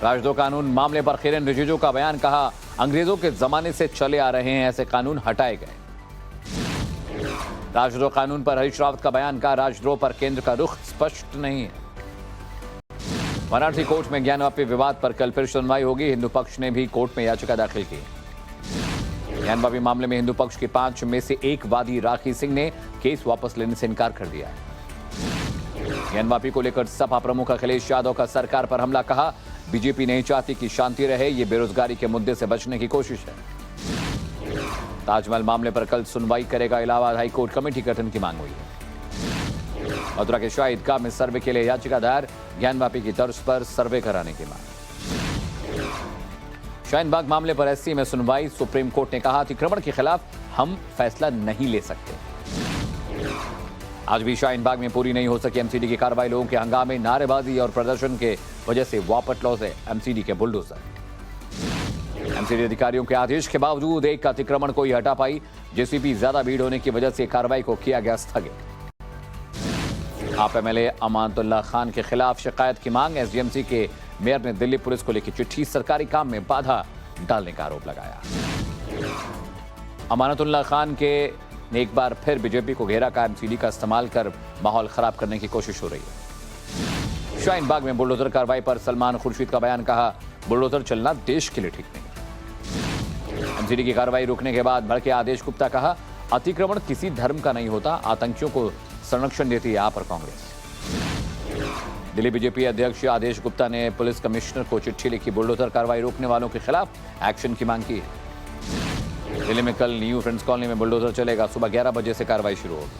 राजद्रोह कानून मामले पर किरेन रिजिजू का बयान, कहा अंग्रेजों के जमाने से चले आ रहे हैं ऐसे कानून हटाए गए। राजद्रोह कानून पर हरीश रावत का बयान, कहा राजद्रोह पर केंद्र का रुख स्पष्ट नहीं है। वाराणसी कोर्ट में ज्ञानवापी विवाद पर कल फिर सुनवाई होगी, हिंदू पक्ष ने भी कोर्ट में याचिका दाखिल की। ज्ञानवापी मामले में हिंदू पक्ष के 5 में से एक वादी राखी सिंह ने केस वापस लेने से इनकार कर दिया है। ज्ञानवापी को लेकर सपा प्रमुख अखिलेश यादव का सरकार पर हमला, कहा बीजेपी नहीं चाहती कि शांति रहे, ये बेरोजगारी के मुद्दे से बचने की कोशिश है। ताजमहल मामले पर कल सुनवाई करेगा इलाहाबाद हाई कोर्ट, कमेटी गठन की मांग हुई है। मथुरा के शाही ईदगाह में सर्वे के लिए याचिका दायर, ज्ञानवापी की तर्ज पर सर्वे कराने की मांग। शाहीन बाग मामले पर एससी में सुनवाई, सुप्रीम कोर्ट ने कहा अतिक्रमण के खिलाफ हम फैसला नहीं ले सकते। आज भी शाहीन बाग में पूरी नहीं हो सकी एमसीडी की कार्रवाई, लोगों के हंगामे, नारेबाजी और प्रदर्शन के वजह से वापस लौटे एमसीडी के बुलडोजर। एमसीडी अधिकारियों के आदेश के बावजूद एक अतिक्रमण को ही हटा पाई, जेसीबी ज्यादा भीड़ होने की वजह से कार्रवाई को किया गया स्थगित। आप एमएलए अमानतुल्लाह खान के खिलाफ शिकायत की मांग, एसडीएमसी के मेयर ने दिल्ली पुलिस को लिखी चिट्ठी, सरकारी काम में बाधा डालने का आरोप लगाया। अमानतुल्लाह खान के ने एक बार फिर बीजेपी को घेरा, का एमसीडी का इस्तेमाल कर माहौल खराब करने की कोशिश हो रही है। शाहीन बाग में बुलडोजर कार्रवाई पर सलमान खुर्शीद का बयान, कहा बुलडोजर चलना देश के लिए ठीक नहीं। एमसीडी की कार्रवाई रोकने के बाद भड़के आदेश गुप्ता, कहा अतिक्रमण किसी धर्म का नहीं होता, आतंकियों को संरक्षण देती है आप और कांग्रेस। दिल्ली बीजेपी अध्यक्ष आदेश गुप्ता ने पुलिस कमिश्नर को चिट्ठी लिखी, बुलडोजर कार्रवाई रोकने वालों के खिलाफ एक्शन की मांग की है। दिल्ली में कल न्यू फ्रेंड्स कॉलोनी में बुलडोजर चलेगा, सुबह 11 बजे से कार्रवाई शुरू होगी।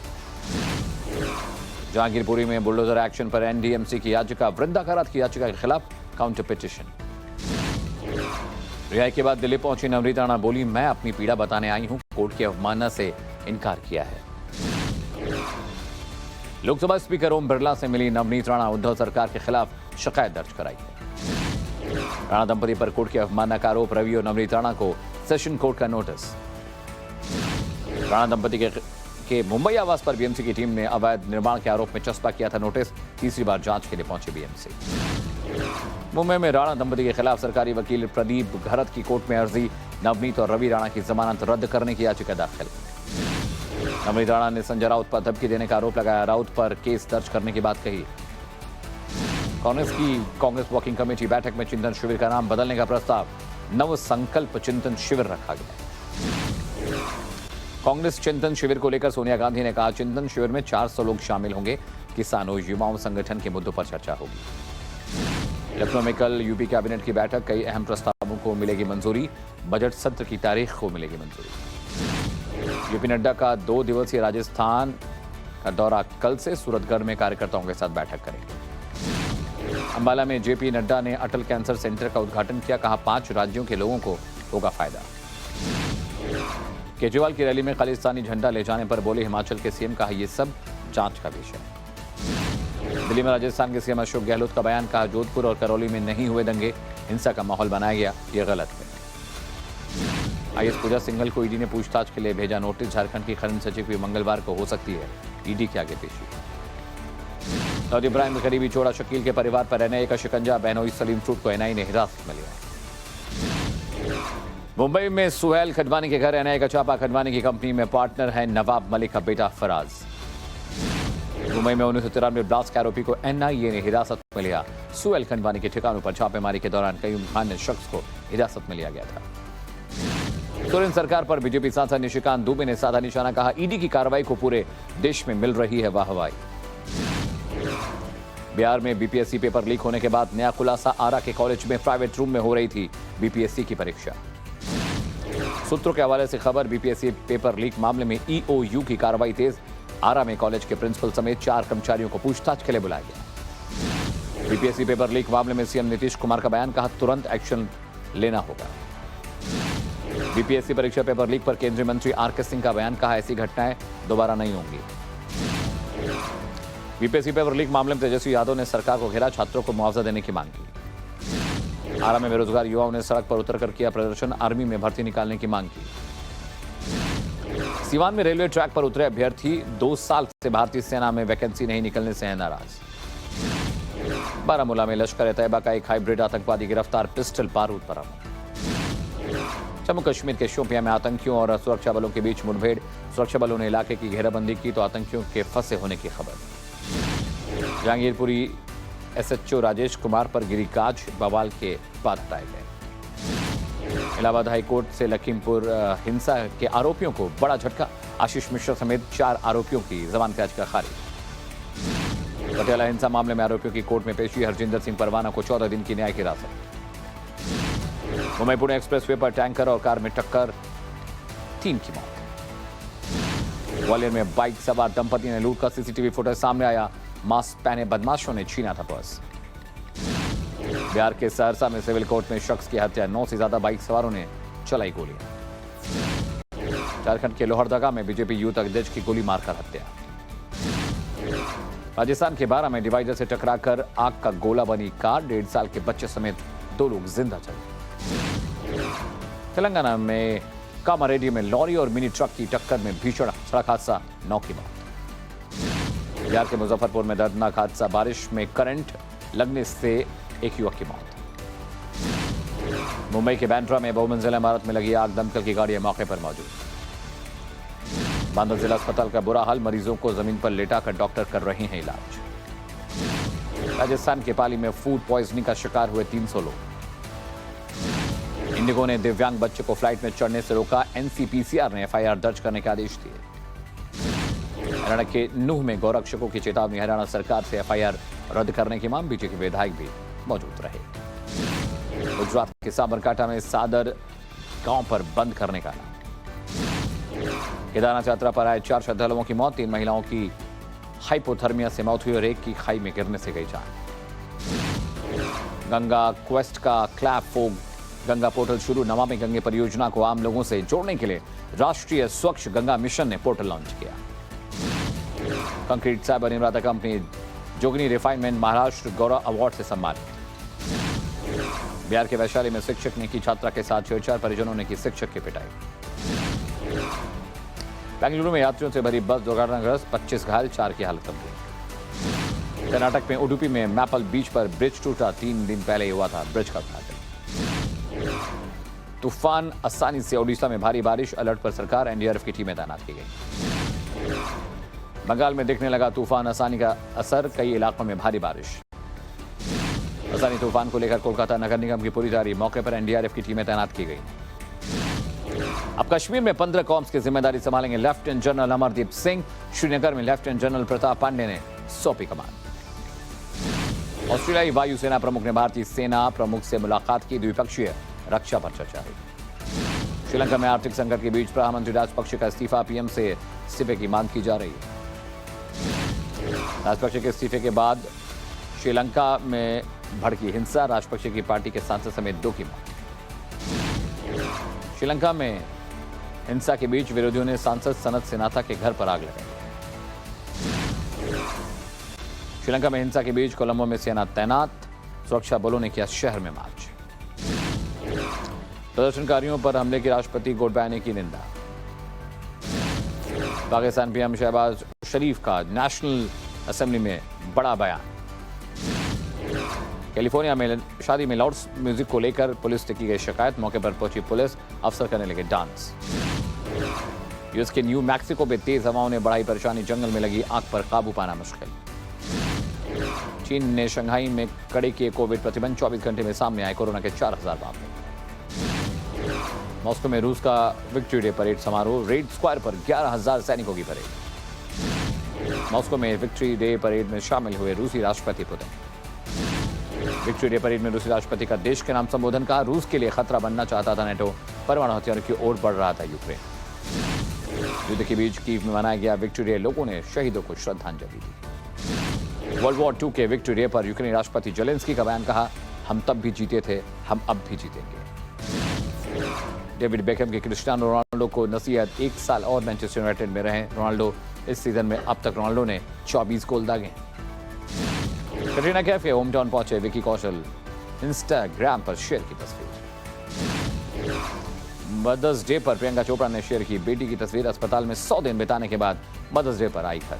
जहांगीरपुरी में बुलडोजर एक्शन पर एनडीएमसी की याचिका, वृंदा करात की याचिका के खिलाफ काउंटर पिटीशन। रिहाई के बाद दिल्ली पहुंची नवनीत राणा, बोली मैं अपनी पीड़ा बताने आई हूं, कोर्ट की अवमानना से इनकार किया है। लोकसभा स्पीकर ओम बिरला से मिली नवनीत राणा, उद्धव सरकार के खिलाफ शिकायत दर्ज कराई है। राणा दंपति पर कोर्ट की अवमानना का आरोप, रवि और नवनीत राणा को सेशन कोर्ट का नोटिस। राणा दंपति के मुंबई आवास पर बीएमसी की टीम ने अवैध निर्माण के आरोप में चस्पा किया था नोटिस, तीसरी बार जांच के लिए पहुंचे बीएमसी। मुंबई में राणा दंपति के खिलाफ सरकारी वकील प्रदीप घरत की कोर्ट में अर्जी, नवनीत और रवि राणा की जमानत रद्द करने की याचिका दाखिल। नवनीत राणा ने संजय राउत पर धमकी देने का आरोप लगाया, राउत पर केस दर्ज करने की बात कही। कांग्रेस वर्किंग कमेटी बैठक में चिंतन शिविर का नाम बदलने का प्रस्ताव, नव संकल्प चिंतन शिविर रखा गया। कांग्रेस चिंतन शिविर को लेकर सोनिया गांधी ने कहा चिंतन शिविर में 400 लोग शामिल होंगे, किसानों, युवाओं, संगठन के मुद्दों पर चर्चा होगी। लखनऊ में कल यूपी कैबिनेट की बैठक, कई अहम प्रस्तावों को मिलेगी मंजूरी, बजट सत्र की तारीख को मिलेगी मंजूरी। जेपी नड्डा का 2 दिवसीय राजस्थान का दौरा कल से। सूरतगढ़ में कार्यकर्ताओं के साथ बैठक करेंगे। अंबाला में जेपी नड्डा ने अटल कैंसर सेंटर का उद्घाटन किया। कहा 5 राज्यों के लोगों को होगा फायदा। केजरीवाल की रैली में खालिस्तानी झंडा ले जाने पर बोले हिमाचल के सीएम। कहा यह सब जांच का विषय। दिल्ली में राजस्थान के सीएम अशोक गहलोत का बयान। कहा जोधपुर और करौली में नहीं हुए दंगे, हिंसा का माहौल बनाया गया, यह गलत है। आईएएस पूजा सिंघल को ईडी ने पूछताछ के लिए भेजा नोटिस। झारखंड की खनन सचिव भी मंगलवार को हो सकती है ईडी के आगे पेशी। दाऊद इब्राहिम के करीबी चोड़ा शकील के परिवार पर एनआईए का शिकंजा। बहनोई सलीम फ्रूट को एनआईए ने हिरासत में लिया। मुंबई में सुहेल खडवानी के घर एनआईए का छापा। खडवानी की कंपनी में पार्टनर है नवाब मलिक का बेटा फराज। मुंबई में 1993 ब्लास्ट के आरोपी को एनआईए ने हिरासत में लिया। सुहेल खडवानी के ठिकानों पर छापेमारी के दौरान कई खान शख्स को हिरासत में लिया गया था। सोरेन सरकार पर बीजेपी सांसद निशिकांत दुबे ने साधा निशाना। कहा ईडी की कार्रवाई को पूरे देश में मिल रही है वाहवाही। बिहार में बीपीएससी पेपर लीक होने के बाद नया खुलासा। आरा के कॉलेज में प्राइवेट रूम में हो रही थी बीपीएससी की परीक्षा। सूत्रों के हवाले से खबर। बीपीएससी पेपर लीक मामले में ईओयू की कार्रवाई तेज। आरा में कॉलेज के प्रिंसिपल समेत 4 कर्मचारियों को पूछताछ के लिए बुलाया गया। बीपीएससी पेपर लीक मामले में सीएम नीतीश कुमार का बयान। कहा तुरंत एक्शन लेना होगा। बीपीएससी परीक्षा पेपर लीक पर केंद्रीय मंत्री आरके सिंह का बयान। कहा ऐसी घटनाएं दोबारा नहीं होंगी। बीपीएससी पेपर लीक मामले में तेजस्वी यादव ने सरकार को घेरा। छात्रों को मुआवजा देने की मांग की। आरा में बेरोजगार युवाओं ने सड़क पर उतरकर किया प्रदर्शन। आर्मी में भर्ती निकालने की मांग की। सीवान में रेलवे ट्रैक पर उतरे अभ्यर्थी 2 साल से भारतीय सेना में वैकेंसी नहीं निकलने से है नाराज। बारामूला में लश्कर ए तैयबा का एक हाइब्रिड आतंकवादी गिरफ्तार। पिस्टल बारूद बरामद। जम्मू कश्मीर के शोपियां में आतंकियों और सुरक्षा बलों के बीच मुठभेड़। सुरक्षा बलों ने इलाके की घेराबंदी की तो आतंकियों के फंसे होने की खबर। जहांगीरपुरी एसएचओ राजेश कुमार पर गिरी काज। बवाल के बाद हटाए गए। इलाहाबाद हाईकोर्ट से लखीमपुर हिंसा के आरोपियों को बड़ा झटका। आशीष मिश्रा समेत 4 आरोपियों की जमानत याचिका खारिज। पटियाला हिंसा मामले में आरोपियों की कोर्ट में पेशी। हरजिंदर सिंह परवाना को 14 दिन की न्यायिक हिरासत। मुंबई पुणे एक्सप्रेसवे पर टैंकर और कार में टक्कर, 3 की मौत। ग्वालियर में बाइक सवार दंपति ने लूट का सीसीटीवी फुटेज सामने आया। मास्क पहने बदमाशों ने छीना था पर्स। बिहार के सहरसा में सिविल कोर्ट में शख्स की हत्या। 9 से ज्यादा बाइक सवारों ने चलाई गोलियां। झारखंड के लोहरदगा में बीजेपी यूथ अध्यक्ष की गोली मारकर हत्या। राजस्थान के 12 में डिवाइडर से टकराकर आग का गोला बनी कार। 1.5 साल के बच्चे समेत 2 लोग जिंदा चले। तेलंगाना में कामारेड्डी में लॉरी और मिनी ट्रक की टक्कर में भीषण सड़क हादसा, 9 की मौत। बिहार के मुजफ्फरपुर में दर्दनाक हादसा। बारिश में करंट लगने से एक युवक की मौत। मुंबई के बैंड्रा में बहुमंजिला इमारत में लगी आग। दमकल की गाड़ियां मौके पर मौजूद। बांदा जिला अस्पताल का बुरा हाल। मरीजों को जमीन पर लेटाकर डॉक्टर कर रहे हैं इलाज। राजस्थान के पाली में फूड पॉइजनिंग का शिकार हुए 300 लोग। इंडिगो ने दिव्यांग बच्चे को फ्लाइट में चढ़ने से रोका। एनसीपीसीआर ने एफआईआर दर्ज करने के आदेश दिए। हरियाणा के नूह में गौरक्षकों की चेतावनी। हरियाणा सरकार से एफआईआर रद्द करने की मांग। बीजेपी विधायक भी मौजूद रहे। गुजरात के साबरकांठा में सादर गांव पर बंद करने का ऐलान। केदारनाथ यात्रा पर आए 4 श्रद्धालुओं की मौत। 3 महिलाओं की हाइपोथर्मिया से मौत हुई और एक की खाई में गिरने से गई जान। गंगा क्वेस्ट का क्लैप फोग गंगा पोर्टल शुरू। नमामि गंगे परियोजना को आम लोगों से जोड़ने के लिए राष्ट्रीय स्वच्छ गंगा मिशन ने पोर्टल लॉन्च किया। कंक्रीट साइबर निर्माता कंपनी जोगनी रिफाइनमेंट महाराष्ट्र गौरव अवार्ड से सम्मानित। बिहार के वैशाली में शिक्षक ने की छात्रा के साथ छेड़छाड़। परिजनों ने की शिक्षक की पिटाई। बेंगलुरु में यात्रियों से भरी बस दुर्घटनाग्रस्त। 25 घायल, 4 की हालत गंभीर। कर्नाटक में उडुपी में मैपल बीच पर ब्रिज टूटा। 3 दिन पहले हुआ था ब्रिज का उद्घाटन। तूफान आसानी से ओडिशा में भारी बारिश। अलर्ट पर सरकार। एनडीआरएफ की टीमें तैनात की गई। बंगाल में दिखने लगा तूफान आसानी का असर। कई इलाकों में भारी बारिश। आसानी तूफान को लेकर कोलकाता नगर निगम की पूरी तैयारी। मौके पर एनडीआरएफ की टीमें तैनात की गई। अब कश्मीर में 15 कॉर्प्स की जिम्मेदारी संभालेंगे लेफ्टिनेंट जनरल अमरदीप सिंह। श्रीनगर में लेफ्टिनेंट जनरल प्रताप पांडे ने सौंपी कमान। ऑस्ट्रेलियाई वायुसेना प्रमुख ने भारतीय सेना प्रमुख से मुलाकात की। द्विपक्षीय रक्षा पर चर्चा हुई। श्रीलंका में आर्थिक संकट के बीच प्रधानमंत्री राजपक्षे का इस्तीफा, पीएम से इस्तीफे की मांग की जा रही है। राजपक्षे के इस्तीफे के बाद श्रीलंका में भड़की हिंसा, राजपक्षे की पार्टी के सांसद समेत 2 की मौत। श्रीलंका में हिंसा के बीच विरोधियों ने सांसद सनत सिनाथा के घर पर आग लगाई। श्रीलंका में हिंसा के बीच कोलंबो में सेना तैनात, सुरक्षा बलों ने किया शहर में मार्च। प्रदर्शनकारियों पर हमले की राष्ट्रपति गोटबाया की निंदा। पाकिस्तान पीएम शहबाज शरीफ का नेशनल असेंबली में बड़ा बयान। कैलिफोर्निया में शादी में लाउड म्यूजिक को लेकर पुलिस से की गई शिकायत, मौके पर पहुंची पुलिस, अफसर करने लगे डांस। यूएस के न्यू मैक्सिको में तेज हवाओं ने बढ़ाई परेशानी, जंगल में लगी आग पर काबू पाना मुश्किल। चीन ने शंघाई में कड़े किए कोविड प्रतिबंध, 24 घंटे में सामने आए कोरोना के 4000 मामले। मॉस्को में रूस का विक्ट्री डे परेड समारोह, रेड स्क्वायर पर 11000 सैनिकों की परेड। मॉस्को में विक्ट्री डे परेड में शामिल हुए रूसी राष्ट्रपति पुतिन। विक्ट्री डे परेड में रूसी राष्ट्रपति का देश के नाम संबोधन कहा, रूस के लिए खतरा बनना चाहता था नेटो, परमाणु हथियारों की ओर बढ़ रहा था यूक्रेन। युद्ध के बीच कीव में मनाया गया विक्ट्री डे, लोगों ने शहीदों को श्रद्धांजलि दी। वर्ल्ड वॉर 2 के विक्ट्री डे पर यूक्रेनी राष्ट्रपति जेलेंस्की का बयान, कहा, हम तब भी जीते थे, हम अब भी जीतेंगे। डेविड बेकहम के क्रिस्टियानो रोनाल्डो को नसीहत, 1 साल और मैनचेस्टर यूनाइटेड में रहे रोनाल्डो। इस सीजन में अब तक रोनाल्डो ने 24 गोल दागे। कटरीना कैफ के होम टाउन पहुंचे विकी कौशल, इंस्टाग्राम पर शेयर की तस्वीर। मदर्स डे पर प्रियंका चोपड़ा ने शेयर की बेटी की तस्वीर, अस्पताल में 100 दिन बिताने के बाद मदर्स डे पर आई घर।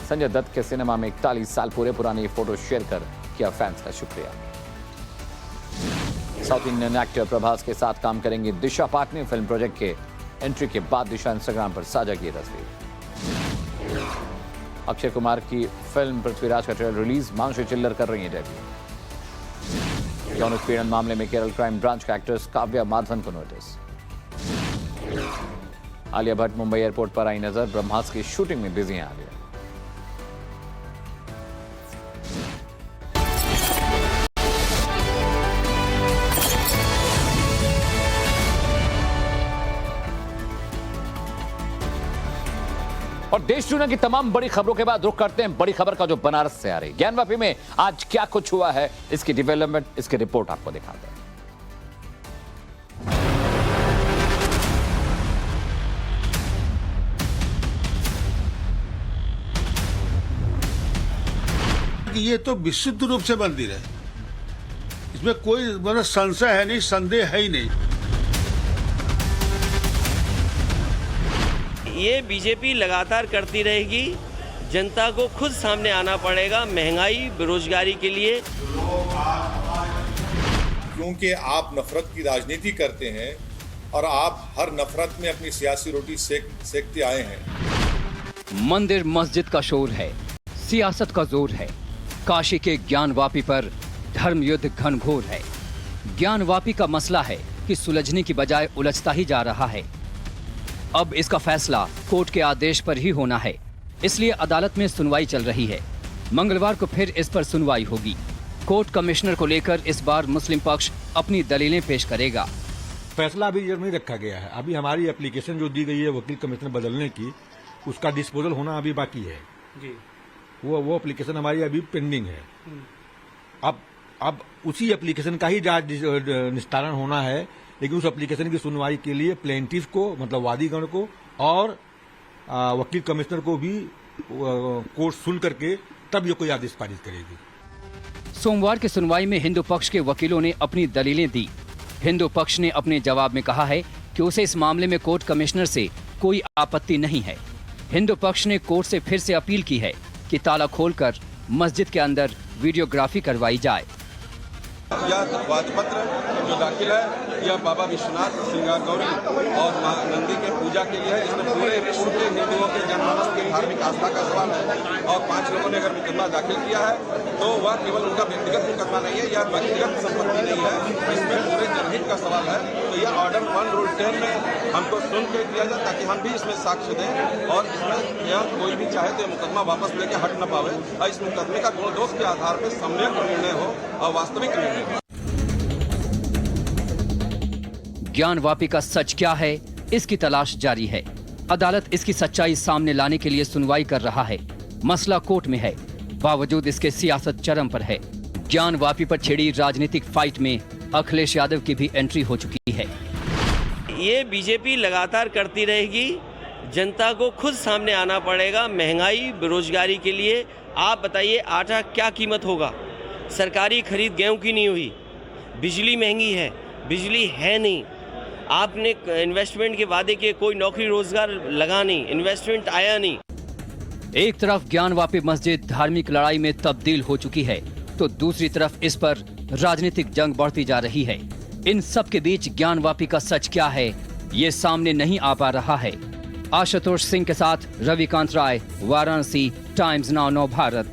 संजय दत्त के सिनेमा में 41 साल पूरे, पुरानी फोटो शेयर कर किया फैंस का शुक्रिया। साउथ इंडियन एक्टर प्रभास के साथ काम करेंगे दिशा पाटनी, फिल्म प्रोजेक्ट के एंट्री के बाद दिशा इंस्टाग्राम पर साझा की तस्वीर। अक्षय कुमार की फिल्म पृथ्वीराज का ट्रेलर रिलीज, मानसी चिल्लर कर रही है डेब्यू। यौन उत्पीड़न मामले में केरल क्राइम ब्रांच का एक्ट्रेस काव्या माधवन को नोटिस। आलिया भट्ट मुंबई एयरपोर्ट पर आई नजर, ब्रह्मास्त्र की शूटिंग में बिजी हैं आलिया। और देश दुनिया की तमाम बड़ी खबरों के बाद रुख करते हैं बड़ी खबर का, जो बनारस से आ रही। ज्ञानवापी में आज क्या कुछ हुआ है, इसकी डेवलपमेंट, इसकी रिपोर्ट आपको दिखाते हैं। ये तो विशुद्ध रूप से मंदिर है, इसमें कोई मतलब संशय है नहीं, संदेह है ही नहीं। ये बीजेपी लगातार करती रहेगी, जनता को खुद सामने आना पड़ेगा महंगाई बेरोजगारी के लिए। क्योंकि आप नफरत की राजनीति करते हैं और आप हर नफरत में अपनी सियासी रोटी सेकते आए हैं। मंदिर मस्जिद का शोर है, सियासत का जोर है। काशी के ज्ञानवापी पर धर्म युद्ध घनघोर है। ज्ञानवापी का मसला है कि सुलझने की बजाय उलझता ही जा रहा है। अब इसका फैसला कोर्ट के आदेश पर ही होना है, इसलिए अदालत में सुनवाई चल रही है। मंगलवार को फिर इस पर सुनवाई होगी। कोर्ट कमिश्नर को लेकर इस बार मुस्लिम पक्ष अपनी दलीलें पेश करेगा। फैसला अभी नहीं रखा गया है। अभी हमारी एप्लीकेशन जो दी गई है वकील कमिश्नर बदलने की, उसका डिस्पोजल होना अभी बाकी है जी। वो एप्लीकेशन हमारी अभी पेंडिंग है। अब उसी एप्लीकेशन का ही निस्तारण होना है, लेकिन उस एप्लीकेशन की सुनवाई के लिए प्लेंटिफ को, मतलब वादीगण को और वकील कमिश्नर को भी कोर्ट सुन करके तब ये कोई आदेश पारित करेगी। सोमवार की सुनवाई में हिंदू पक्ष के वकीलों ने अपनी दलीलें दी। हिंदू पक्ष ने अपने जवाब में कहा है कि उसे इस मामले में कोर्ट कमिश्नर से कोई आपत्ति नहीं है। हिंदू पक्ष ने कोर्ट से फिर से अपील की है कि ताला खोलकर मस्जिद के अंदर वीडियोग्राफी करवाई जाए। यह वादपत्र जो दाखिल है यह बाबा विश्वनाथ, श्रृंगार गौरी और मां नंदी के पूजा के लिए है। इसमें पूरे विश्व के हिंदुओं के जनमानस की धार्मिक आस्था का सवाल है और 5 लोगों ने अगर मुकदमा दाखिल किया है तो वह केवल उनका व्यक्तिगत मुकदमा नहीं है, यह व्यक्तिगत संपत्ति नहीं है, इसमें पूरे जनहित का सवाल है। तो यह ऑर्डर 1 रूल 10 में हमको सुन के दिया जाए ताकि हम भी इसमें साक्ष्य दें और इसमें यह कोई भी चाहे तो मुकदमा वापस लेके हट न पावे और इस मुकदमे का गुण दोष के आधार पर सम्यक निर्णय हो और वास्तविक निर्णय हो। ज्ञानवापी का सच क्या है, इसकी तलाश जारी है। अदालत इसकी सच्चाई सामने लाने के लिए सुनवाई कर रहा है। मसला कोर्ट में है, बावजूद इसके सियासत चरम पर है। ज्ञानवापी पर छिड़ी राजनीतिक फाइट में अखिलेश यादव की भी एंट्री हो चुकी है। ये बीजेपी लगातार करती रहेगी। जनता को खुद सामने आना पड़ेगा। महंगाई, बेरोजगारी के लिए आप बताइए, आटा क्या कीमत होगा? सरकारी खरीद गेहूं की नहीं हुई, बिजली महंगी है, बिजली है नहीं। आपने इन्वेस्टमेंट के वादे किए, कोई नौकरी रोजगार लगा नहीं, इन्वेस्टमेंट आया नहीं। एक तरफ ज्ञानवापी मस्जिद धार्मिक लड़ाई में तब्दील हो चुकी है, तो दूसरी तरफ इस पर राजनीतिक जंग बढ़ती जा रही है। इन सब के बीच ज्ञानवापी का सच क्या है, ये सामने नहीं आ पा रहा है। आशुतोष सिंह के साथ रविकांत राय, वाराणसी, टाइम्स नाउ नव भारत।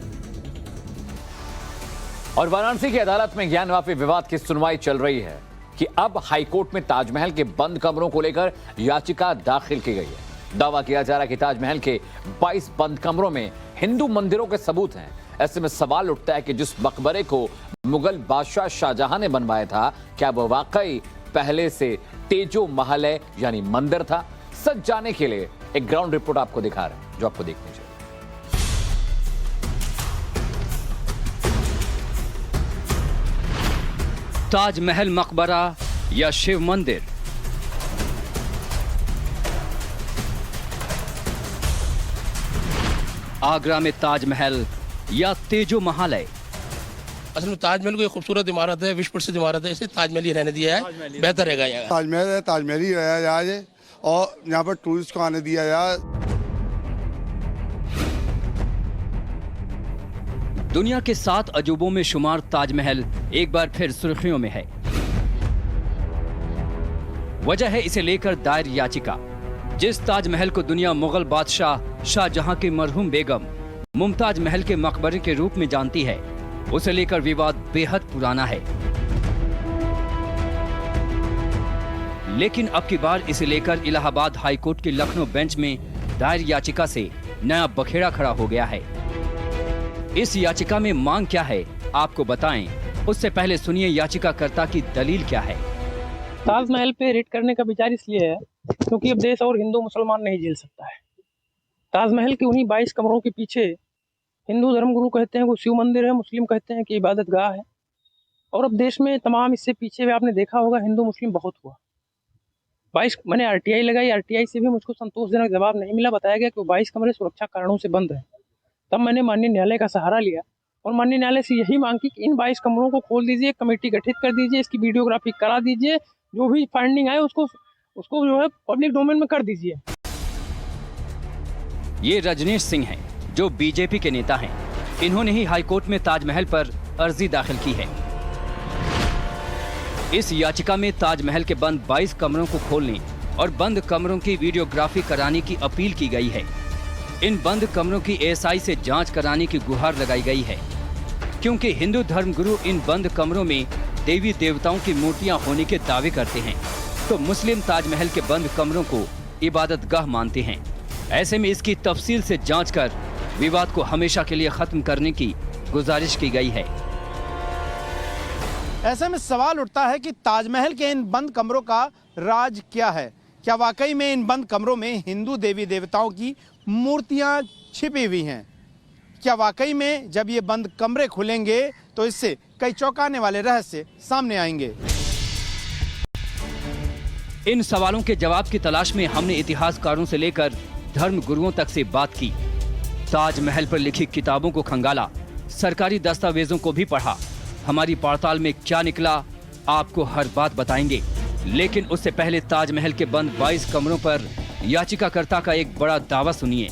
और वाराणसी की अदालत में ज्ञानवापी विवाद की सुनवाई चल रही है कि अब हाईकोर्ट में ताजमहल के बंद कमरों को लेकर याचिका दाखिल की गई है। दावा किया जा रहा है कि ताजमहल के 22 बंद कमरों में हिंदू मंदिरों के सबूत हैं। ऐसे में सवाल उठता है कि जिस मकबरे को मुगल बादशाह शाहजहां ने बनवाया था, क्या वह वाकई पहले से तेजो महल है यानी मंदिर था? सच जानने के लिए एक ग्राउंड रिपोर्ट आपको दिखा रहे हैं, जो आपको देखनी चाहिए। ताजमहल मकबरा या शिव मंदिर? आगरा में ताजमहल या तेजो महल है? असल में ताजमहल कोई खूबसूरत इमारत है, विश्व प्रसिद्ध इमारत है, इसे ताजमहल ही रहने दिया है, बेहतर रहेगा यहाँ। ताजमहल है, ताजमहल ही रहा जाए और यहाँ पर टूरिस्ट को आने दिया जाए। दुनिया के 7 अजूबों में शुमार ताजमहल एक बार फिर सुर्खियों में है। वजह है इसे लेकर दायर याचिका। जिस ताजमहल को दुनिया मुगल बादशाह शाहजहां की मरहूम बेगम मुमताज महल के मकबरे के रूप में जानती है, उसे लेकर विवाद बेहद पुराना है। लेकिन अब की बार इसे लेकर इलाहाबाद हाईकोर्ट के लखनऊ बेंच में दायर याचिका से नया बखेड़ा खड़ा हो गया है। इस याचिका में मांग क्या है, आपको बताएं। उससे पहले सुनिए याचिकाकर्ता की दलील क्या है। ताजमहल पे रेड करने का विचार इसलिए है क्योंकि अब देश और हिंदू मुसलमान नहीं झेल सकता है। ताजमहल के उन्हीं 22 कमरों के पीछे हिंदू धर्मगुरु कहते हैं वो शिव मंदिर है, मुस्लिम कहते हैं कि इबादत गाह है। और अब देश में तमाम इससे पीछे भी आपने देखा होगा हिंदू मुस्लिम बहुत हुआ। 22 मैंने RTI लगाई, RTI से भी मुझको संतोषजनक जवाब नहीं मिला। बताया गया कि 22 कमरे सुरक्षा कारणों से बंद है। तब मैंने माननीय न्यायालय का सहारा लिया और माननीय न्यायालय से यही मांग की कि इन 22 कमरों को खोल दीजिए, कमेटी गठित कर दीजिए, इसकी वीडियोग्राफी करा दीजिए, जो भी फाइंडिंग आए उसको जो है पब्लिक डोमेन में कर दीजिए। ये रजनीश सिंह हैं, जो बीजेपी के नेता हैं। इन्होंने ही हाईकोर्ट में ताजमहल पर अर्जी दाखिल की है। इस याचिका में ताजमहल के बंद 22 कमरों को खोलने और बंद कमरों की वीडियोग्राफी कराने की अपील की गई है। इन बंद कमरों की ASI से जांच कराने की गुहार लगाई गई है, क्योंकि हिंदू धर्मगुरु इन बंद कमरों में देवी देवताओं की मूर्तियां होने के दावे करते हैं, तो मुस्लिम ताजमहल के बंद कमरों को इबादतगाह मानते हैं। ऐसे में इसकी तफसील से जांच कर विवाद को हमेशा के लिए खत्म करने की गुजारिश की गई है। ऐसे में सवाल उठता है कि ताजमहल के इन बंद कमरों का राज क्या है? क्या वाकई में इन बंद कमरों में हिंदू देवी देवताओं की मूर्तियां छिपी हुई हैं? क्या वाकई में जब ये बंद कमरे खुलेंगे तो इससे कई चौंकाने वाले रहस्य सामने आएंगे? इन सवालों के जवाब की तलाश में हमने इतिहासकारों से लेकर धर्म गुरुओं तक से बात की। ताजमहल पर लिखी किताबों को खंगाला, सरकारी दस्तावेजों को भी पढ़ा। हमारी पड़ताल में क्या निकला, आपको हर बात बताएंगे। लेकिन उससे पहले ताजमहल के बंद 22 कमरों पर याचिकाकर्ता का एक बड़ा दावा सुनिए।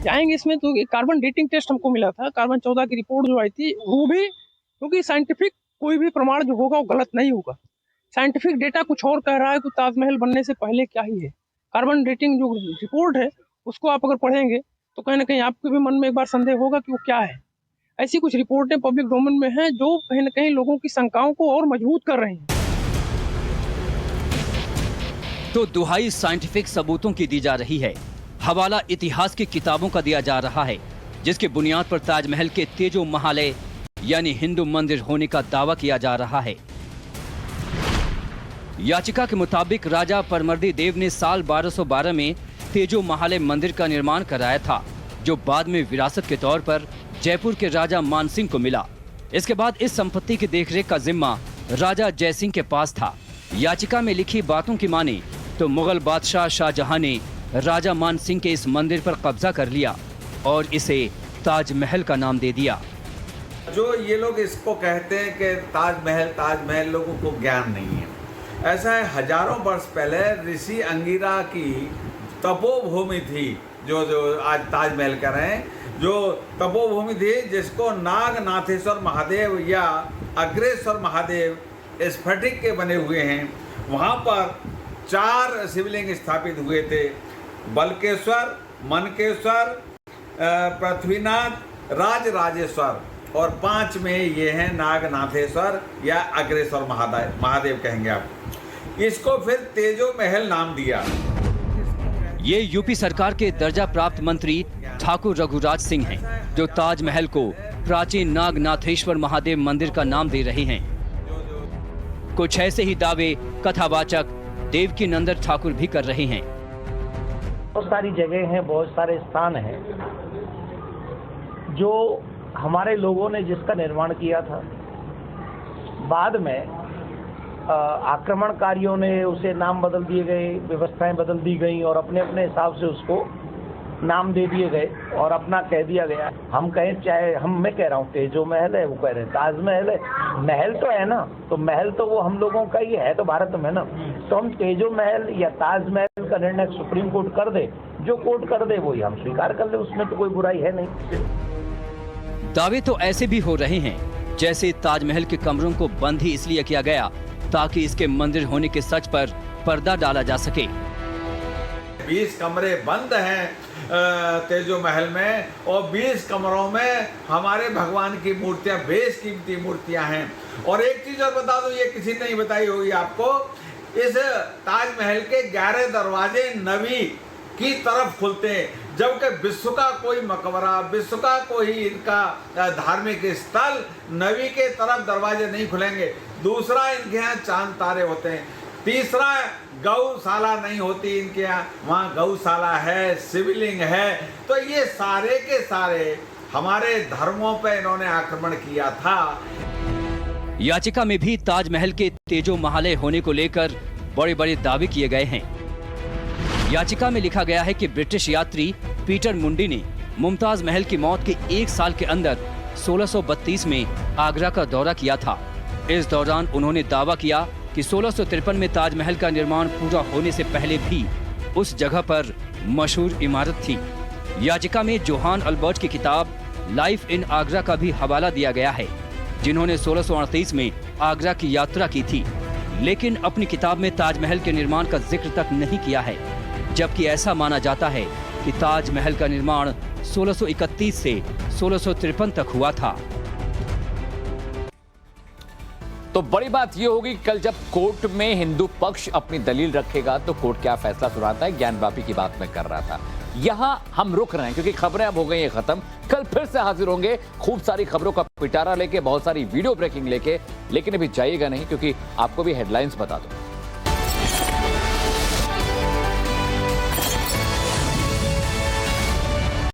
जाएंगे इसमें तो कार्बन डेटिंग टेस्ट हमको मिला था, कार्बन 14 की रिपोर्ट जो आई थी वो भी, क्योंकि साइंटिफिक कोई भी प्रमाण जो होगा वो गलत नहीं होगा। साइंटिफिक डेटा कुछ और कह रहा है कि ताजमहल बनने से पहले क्या ही है। कार्बन डेटिंग जो रिपोर्ट है उसको आप अगर पढ़ेंगे तो कहीं ना कहीं आपके भी मन में एक बार संदेह होगा कि वो क्या है। ऐसी कुछ रिपोर्टें पब्लिक डोमेन में हैं जो कहीं ना कहीं लोगों की शंकाओं को और मजबूत कर रही हैं। तो दुहाई साइंटिफिक सबूतों की दी जा रही है, हवाला इतिहास की किताबों का दिया जा रहा है, जिसके बुनियाद पर ताजमहल के तेजो महालय यानी हिंदू मंदिर होने का दावा किया जा रहा है। याचिका के मुताबिक राजा परमर्दी देव ने साल 1212 में तेजो महालय मंदिर का निर्माण कराया था, जो बाद में विरासत के तौर पर जयपुर के राजा मानसिंह को मिला। इसके बाद इस संपत्ति की देखरेख का जिम्मा राजा जयसिंह के पास था। याचिका में लिखी बातों की माने तो मुगल बादशाह शाहजहां ने राजा मानसिंह के इस मंदिर पर कब्जा कर लिया और इसे ताजमहल का नाम दे दिया। जो ये लोग इसको कहते हैं कि ताजमहल, लोगों को ज्ञान नहीं है। ऐसा है, हजारों वर्ष पहले ऋषि अंगिरा की तपोभूमि थी, जो आज ताजमहल कह रहे हैं, जो तपोभूमि थी जिसको नागनाथेश्वर महादेव या अग्रेश्वर महादेव स्फटिक के बने हुए हैं। वहाँ पर 4 शिवलिंग स्थापित हुए थे, बलकेश्वर, मनकेश्वर, पृथ्वीनाथ, राजराजेश्वर, और 5 में ये हैं नागनाथेश्वर या अग्रेश्वर महादेव कहेंगे आप। इसको फिर तेजो महल नाम दिया। ये यूपी सरकार के दर्जा प्राप्त मंत्री ठाकुर रघुराज सिंह हैं, जो ताजमहल को प्राचीन नागनाथेश्वर महादेव मंदिर का नाम दे रहे हैं। कुछ ऐसे ही दावे कथावाचक देवकी नंदन ठाकुर भी कर रहे हैं। बहुत सारी जगह हैं, बहुत सारे स्थान हैं जो हमारे लोगों ने जिसका निर्माण किया था, बाद में आक्रमणकारियों ने उसे नाम बदल दिए गए, व्यवस्थाएं बदल दी गई और अपने अपने हिसाब से उसको नाम दे दिए गए और अपना कह दिया गया। हम कहें, चाहे मैं कह रहा हूँ तेजो महल है, वो कह रहे हैं ताजमहल है। महल तो है ना, तो महल तो वो हम लोगों का ही है, तो भारत में ना, तो हम तेजो महल या ताजमहल का निर्णय सुप्रीम कोर्ट कर दे, जो कोर्ट कर दे वही हम स्वीकार कर ले, उसमें तो कोई बुराई है नहीं। दावे तो ऐसे भी हो रहे हैं जैसे ताजमहल के कमरों को बंद ही इसलिए किया गया ताकि इसके मंदिर होने के सच पर पर्दा डाला जा सके। 20 कमरे बंद हैं तेजो महल में, और 20 कमरों में हमारे भगवान की मूर्तियां, बेशकीमती मूर्तियां हैं। और एक चीज और बता दूं, ये किसी ने नहीं बताई होगी आपको, इस ताजमहल के 11 दरवाजे नवी की तरफ खुलते हैं, जबकि विश्व का कोई मकबरा, विश्व का कोई इनका धार्मिक स्थल नवी के तरफ दरवाजे नहीं खुलेंगे। दूसरा, इनके यहाँ चांद तारे होते हैं। तीसरा, गौशाला नहीं होती इनके यहाँ, वहाँ गौशाला है, शिवलिंग है। तो ये सारे के सारे हमारे धर्मों पे इन्होंने आक्रमण किया था। याचिका में भी ताजमहल के तेजो महालय होने को लेकर बड़े बड़े दावे किए गए हैं। याचिका में लिखा गया है कि ब्रिटिश यात्री पीटर मुंडी ने मुमताज महल की मौत के 1 साल के अंदर 1632 में आगरा का दौरा किया था। इस दौरान उन्होंने दावा किया कि 1653 में ताजमहल का निर्माण पूरा होने से पहले भी उस जगह पर मशहूर इमारत थी। याचिका में जोहान अल्बर्ट की किताब लाइफ इन आगरा का भी हवाला दिया गया है, जिन्होंने 1638 में आगरा की यात्रा की थी, लेकिन अपनी किताब में ताजमहल के निर्माण का जिक्र तक नहीं किया है, जबकि ऐसा माना जाता है कि ताजमहल का निर्माण 1631 से 1653 तक हुआ था। तो बड़ी बात यह होगी कल जब कोर्ट में हिंदू पक्ष अपनी दलील रखेगा तो कोर्ट क्या फैसला सुनाता है। ज्ञानवापी की बात मैं कर रहा था, यहां हम रुक रहे हैं क्योंकि खबरें अब हो गई हैं खत्म। कल फिर से हाजिर होंगे खूब सारी खबरों का पिटारा लेके, बहुत सारी वीडियो ब्रेकिंग लेके, लेकिन अभी जाइएगा नहीं क्योंकि आपको भी हेडलाइंस बता दूं।